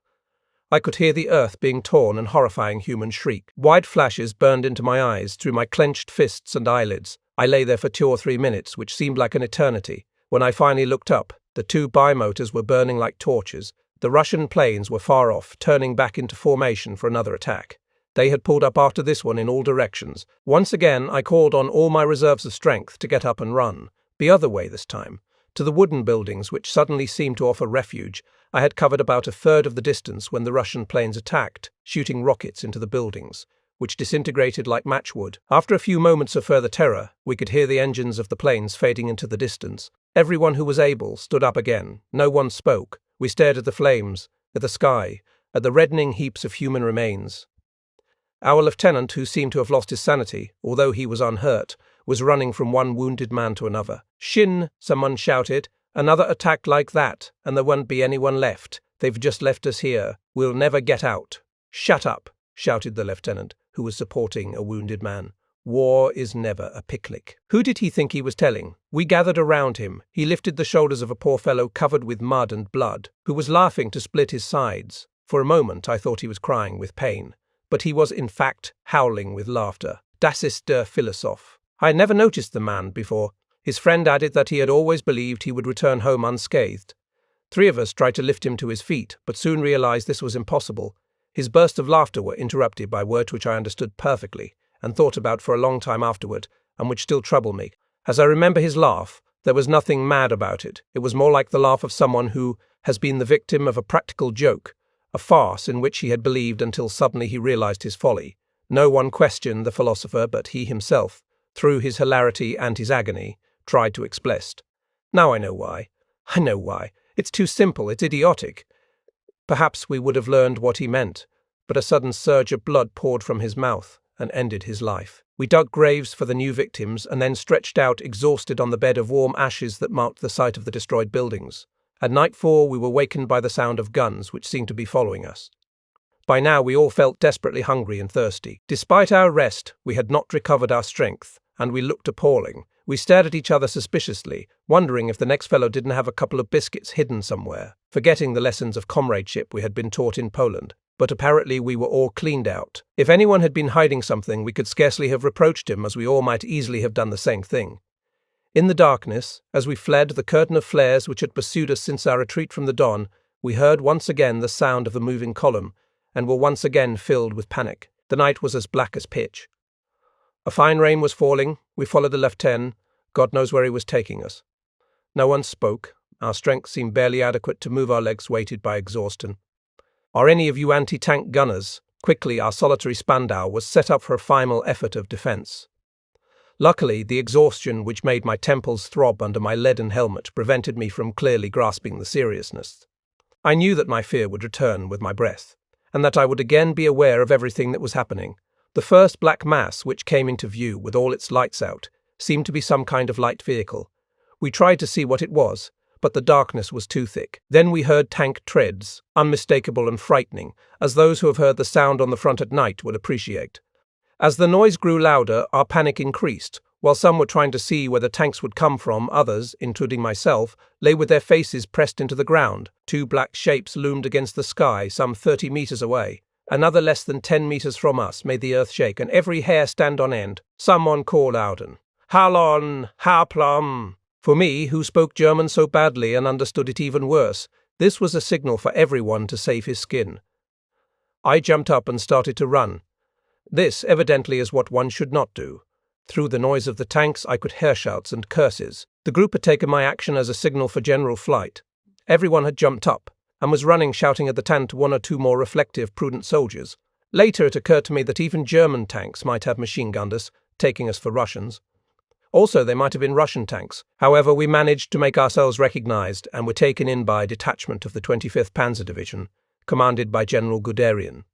I could hear the earth being torn and horrifying human shriek. Wide flashes burned into my eyes through my clenched fists and eyelids. I lay there for 2 or 3 minutes, which seemed like an eternity. When I finally looked up, the 2 bimotors were burning like torches. The Russian planes were far off, turning back into formation for another attack. They had pulled up after this one in all directions. Once again, I called on all my reserves of strength to get up and run. The other way this time, to the wooden buildings which suddenly seemed to offer refuge. I had covered about a third of the distance when the Russian planes attacked, shooting rockets into the buildings, which disintegrated like matchwood. After a few moments of further terror, we could hear the engines of the planes fading into the distance. Everyone who was able stood up again. No one spoke. We stared at the flames, at the sky, at the reddening heaps of human remains. Our lieutenant, who seemed to have lost his sanity, although he was unhurt, was running from one wounded man to another. "Shin!" someone shouted. "Another attack like that, and there won't be anyone left. They've just left us here. We'll never get out." "Shut up!" shouted the lieutenant, who was supporting a wounded man. "War is never a picnic." Who did he think he was telling? We gathered around him. He lifted the shoulders of a poor fellow covered with mud and blood, who was laughing to split his sides. For a moment I thought he was crying with pain, but he was in fact howling with laughter. Das ist der Philosoph. I had never noticed the man before. His friend added that he had always believed he would return home unscathed. 3 of us tried to lift him to his feet, but soon realized this was impossible. His bursts of laughter were interrupted by words which I understood perfectly, and thought about for a long time afterward, and which still trouble me. As I remember his laugh, there was nothing mad about it. It was more like the laugh of someone who has been the victim of a practical joke, a farce in which he had believed until suddenly he realized his folly. No one questioned the philosopher, but he himself, through his hilarity and his agony, tried to express. Now I know why. I know why. It's too simple, it's idiotic. Perhaps we would have learned what he meant, but a sudden surge of blood poured from his mouth and ended his life. We dug graves for the new victims and then stretched out exhausted on the bed of warm ashes that marked the site of the destroyed buildings. At nightfall we were wakened by the sound of guns which seemed to be following us. By now we all felt desperately hungry and thirsty. Despite our rest, we had not recovered our strength, and we looked appalling. We stared at each other suspiciously, wondering if the next fellow didn't have a couple of biscuits hidden somewhere, forgetting the lessons of comradeship we had been taught in Poland. But apparently we were all cleaned out. If anyone had been hiding something, we could scarcely have reproached him, as we all might easily have done the same thing. In the darkness, as we fled the curtain of flares which had pursued us since our retreat from the Don, we heard once again the sound of the moving column, and were once again filled with panic. The night was as black as pitch. A fine rain was falling. We followed the lieutenant. God knows where he was taking us. No one spoke. Our strength seemed barely adequate to move our legs weighted by exhaustion. "Are any of you anti-tank gunners?" Quickly, our solitary Spandau was set up for a final effort of defense. Luckily, the exhaustion which made my temples throb under my leaden helmet prevented me from clearly grasping the seriousness. I knew that my fear would return with my breath, and that I would again be aware of everything that was happening. The first black mass which came into view with all its lights out seemed to be some kind of light vehicle. We tried to see what it was, but the darkness was too thick. Then we heard tank treads, unmistakable and frightening, as those who have heard the sound on the front at night would appreciate. As the noise grew louder, our panic increased. While some were trying to see where the tanks would come from, others, including myself, lay with their faces pressed into the ground. Two black shapes loomed against the sky some 30 meters away. Another less than 10 meters from us made the earth shake and every hair stand on end. Someone called out, "Hallon, Haplum!" For me, who spoke German so badly and understood it even worse, this was a signal for everyone to save his skin. I jumped up and started to run. This, evidently, is what one should not do. Through the noise of the tanks, I could hear shouts and curses. The group had taken my action as a signal for general flight. Everyone had jumped up and was running, shouting at the time to one or two more reflective, prudent soldiers. Later, it occurred to me that even German tanks might have machine gunners, taking us for Russians. Also, they might have been Russian tanks. However, we managed to make ourselves recognized and were taken in by a detachment of the 25th Panzer Division, commanded by General Guderian.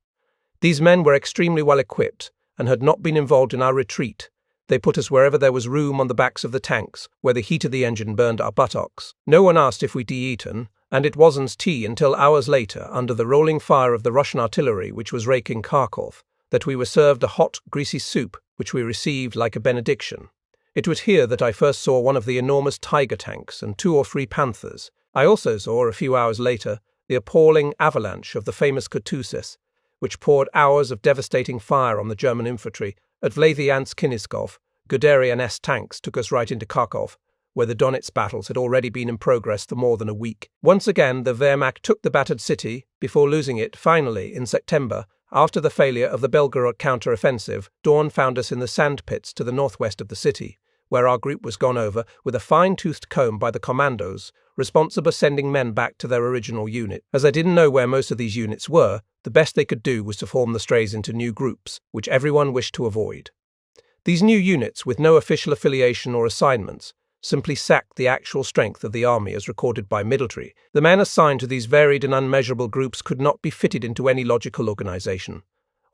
These men were extremely well equipped and had not been involved in our retreat. They put us wherever there was room on the backs of the tanks, where the heat of the engine burned our buttocks. No one asked if we'd eaten, and it wasn't tea until hours later, under the rolling fire of the Russian artillery which was raking Kharkov, that we were served a hot, greasy soup, which we received like a benediction. It was here that I first saw one of the enormous Tiger tanks and 2 or 3 Panthers. I also saw, a few hours later, the appalling avalanche of the famous Kutuses, which poured hours of devastating fire on the German infantry. At Vladimir-Kinneskov, Guderian's tanks took us right into Kharkov, where the Donetsk battles had already been in progress for more than a week. Once again, the Wehrmacht took the battered city, before losing it, finally, in September. After the failure of the Belgorod counter-offensive, dawn found us in the sand pits to the northwest of the city, where our group was gone over with a fine-toothed comb by the commandos, responsible for sending men back to their original unit. As I didn't know where most of these units were, the best they could do was to form the strays into new groups, which everyone wished to avoid. These new units, with no official affiliation or assignments, simply sacked the actual strength of the army as recorded by military. The men assigned to these varied and unmeasurable groups could not be fitted into any logical organization.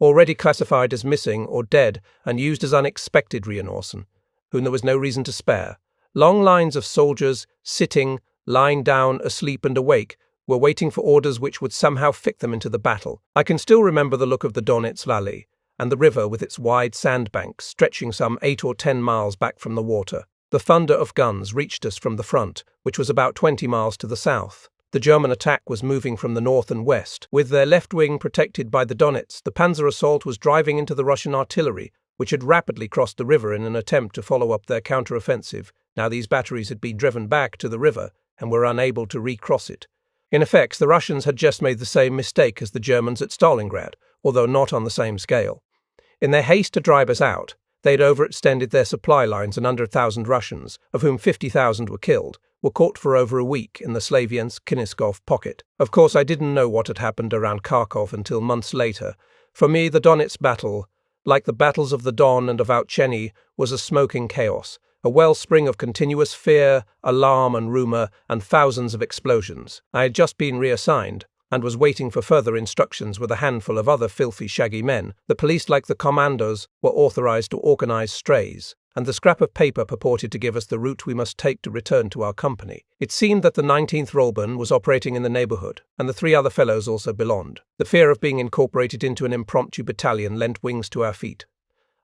Already classified as missing or dead and used as unexpected reinforcement, whom there was no reason to spare. Long lines of soldiers, sitting, lying down, asleep and awake, were waiting for orders which would somehow fit them into the battle. I can still remember the look of the Donetsk Valley, and the river with its wide sandbanks stretching some 8 or 10 miles back from the water. The thunder of guns reached us from the front, which was about 20 miles to the south. The German attack was moving from the north and west. With their left wing protected by the Donetsk, the panzer assault was driving into the Russian artillery, which had rapidly crossed the river in an attempt to follow up their counter-offensive. Now these batteries had been driven back to the river and were unable to recross it. In effect, the Russians had just made the same mistake as the Germans at Stalingrad, although not on the same scale. In their haste to drive us out, they had overextended their supply lines, and under 1,000 Russians, of whom 50,000 were killed, were caught for over a week in the Slaviansk-Kinneskov pocket. Of course, I didn't know what had happened around Kharkov until months later. For me, the Donetsk battle, like the battles of the Don and of Outcheny, was a smoking chaos, a wellspring of continuous fear, alarm and rumour, and thousands of explosions. I had just been reassigned, and was waiting for further instructions with a handful of other filthy, shaggy men. The police, like the commandos, were authorized to organize strays, and the scrap of paper purported to give us the route we must take to return to our company. It seemed that the 19th Rollban was operating in the neighborhood, and the 3 other fellows also belonged. The fear of being incorporated into an impromptu battalion lent wings to our feet.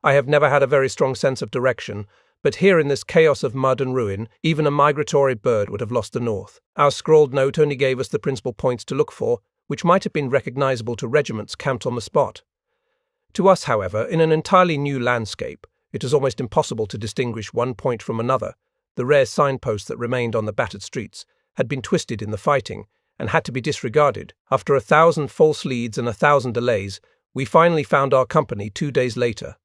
I have never had a very strong sense of direction, but here in this chaos of mud and ruin, even a migratory bird would have lost the north. Our scrawled note only gave us the principal points to look for, which might have been recognizable to regiments camped on the spot. To us, however, in an entirely new landscape, it was almost impossible to distinguish one point from another. The rare signposts that remained on the battered streets had been twisted in the fighting and had to be disregarded. After 1,000 false leads and 1,000 delays, we finally found our company 2 days later.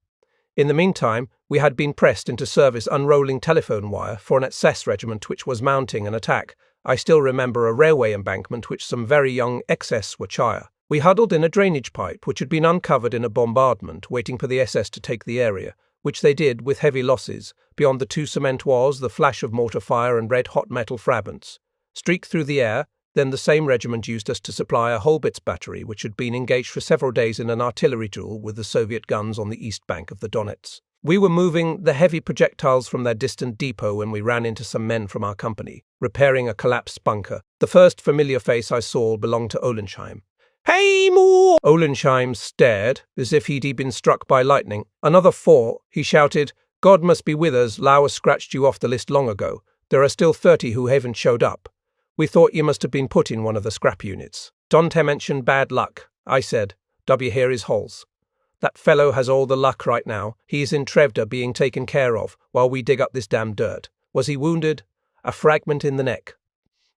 In the meantime, we had been pressed into service unrolling telephone wire for an SS regiment which was mounting an attack I still remember a railway embankment which some very young XS were chire. We huddled in a drainage pipe which had been uncovered in a bombardment, waiting for the SS to take the area, which they did with heavy losses. Beyond the 2 cement walls, the flash of mortar fire and red-hot metal fragments streaked through the air. Then the same regiment used us to supply a Holbitz battery, which had been engaged for several days in an artillery duel with the Soviet guns on the east bank of the Donets. We were moving the heavy projectiles from their distant depot when we ran into some men from our company, repairing a collapsed bunker. The first familiar face I saw belonged to Olensheim. "Hey, Moore!" Olensheim stared, as if he'd been struck by lightning. "Another 4, he shouted. "God must be with us, Lauer scratched you off the list long ago. There are still 30 who haven't showed up. We thought you must have been put in one of the scrap units." "Don't mention bad luck," I said. "W here is Holes. That fellow has all the luck right now. He is in Trevda being taken care of while we dig up this damn dirt." "Was he wounded?" "A fragment in the neck."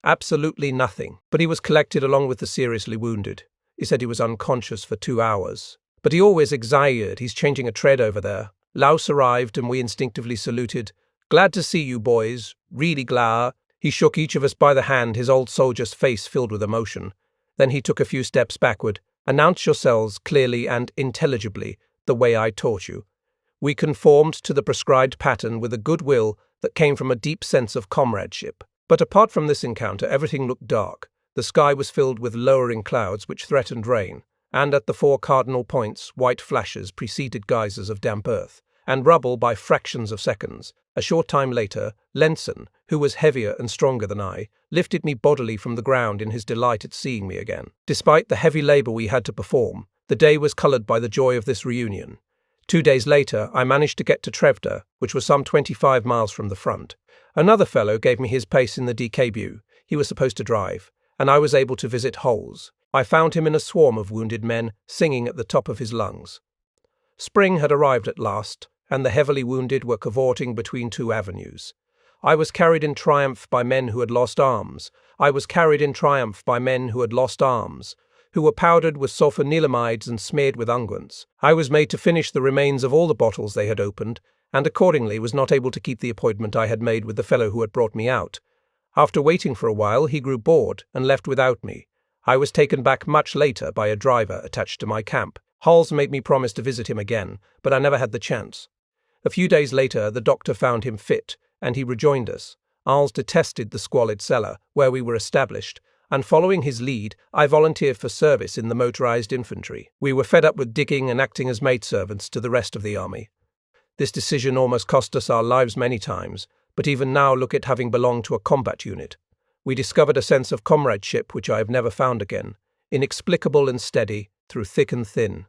"Absolutely nothing. But he was collected along with the seriously wounded. He said he was unconscious for 2 hours. But he always excited. He's changing a tread over there." Laus arrived and we instinctively saluted. "Glad to see you, boys. Really glad." He shook each of us by the hand, his old soldier's face filled with emotion. Then he took a few steps backward. "Announce yourselves clearly and intelligibly, the way I taught you." We conformed to the prescribed pattern with a goodwill that came from a deep sense of comradeship. But apart from this encounter, everything looked dark. The sky was filled with lowering clouds which threatened rain, and at the 4 cardinal points, white flashes preceded geysers of damp earth, and rubble by fractions of seconds. A short time later, Lenson, who was heavier and stronger than I, lifted me bodily from the ground in his delight at seeing me again. Despite the heavy labor we had to perform, the day was colored by the joy of this reunion. 2 days later, I managed to get to Trevda, which was some 25 miles from the front. Another fellow gave me his place in the DKBU. He was supposed to drive, and I was able to visit Holes. I found him in a swarm of wounded men, singing at the top of his lungs. Spring had arrived at last, and the heavily wounded were cavorting between 2 avenues. I was carried in triumph by men who had lost arms. Who were powdered with sulfonylamides and smeared with unguents. I was made to finish the remains of all the bottles they had opened, and accordingly was not able to keep the appointment I had made with the fellow who had brought me out. After waiting for a while, he grew bored and left without me. I was taken back much later by a driver attached to my camp. Hulls made me promise to visit him again, but I never had the chance. A few days later, the doctor found him fit, and he rejoined us. Hulls detested the squalid cellar, where we were established, and following his lead, I volunteered for service in the motorized infantry. We were fed up with digging and acting as maidservants to the rest of the army. This decision almost cost us our lives many times, but even now look at having belonged to a combat unit. We discovered a sense of comradeship which I have never found again, inexplicable and steady, through thick and thin.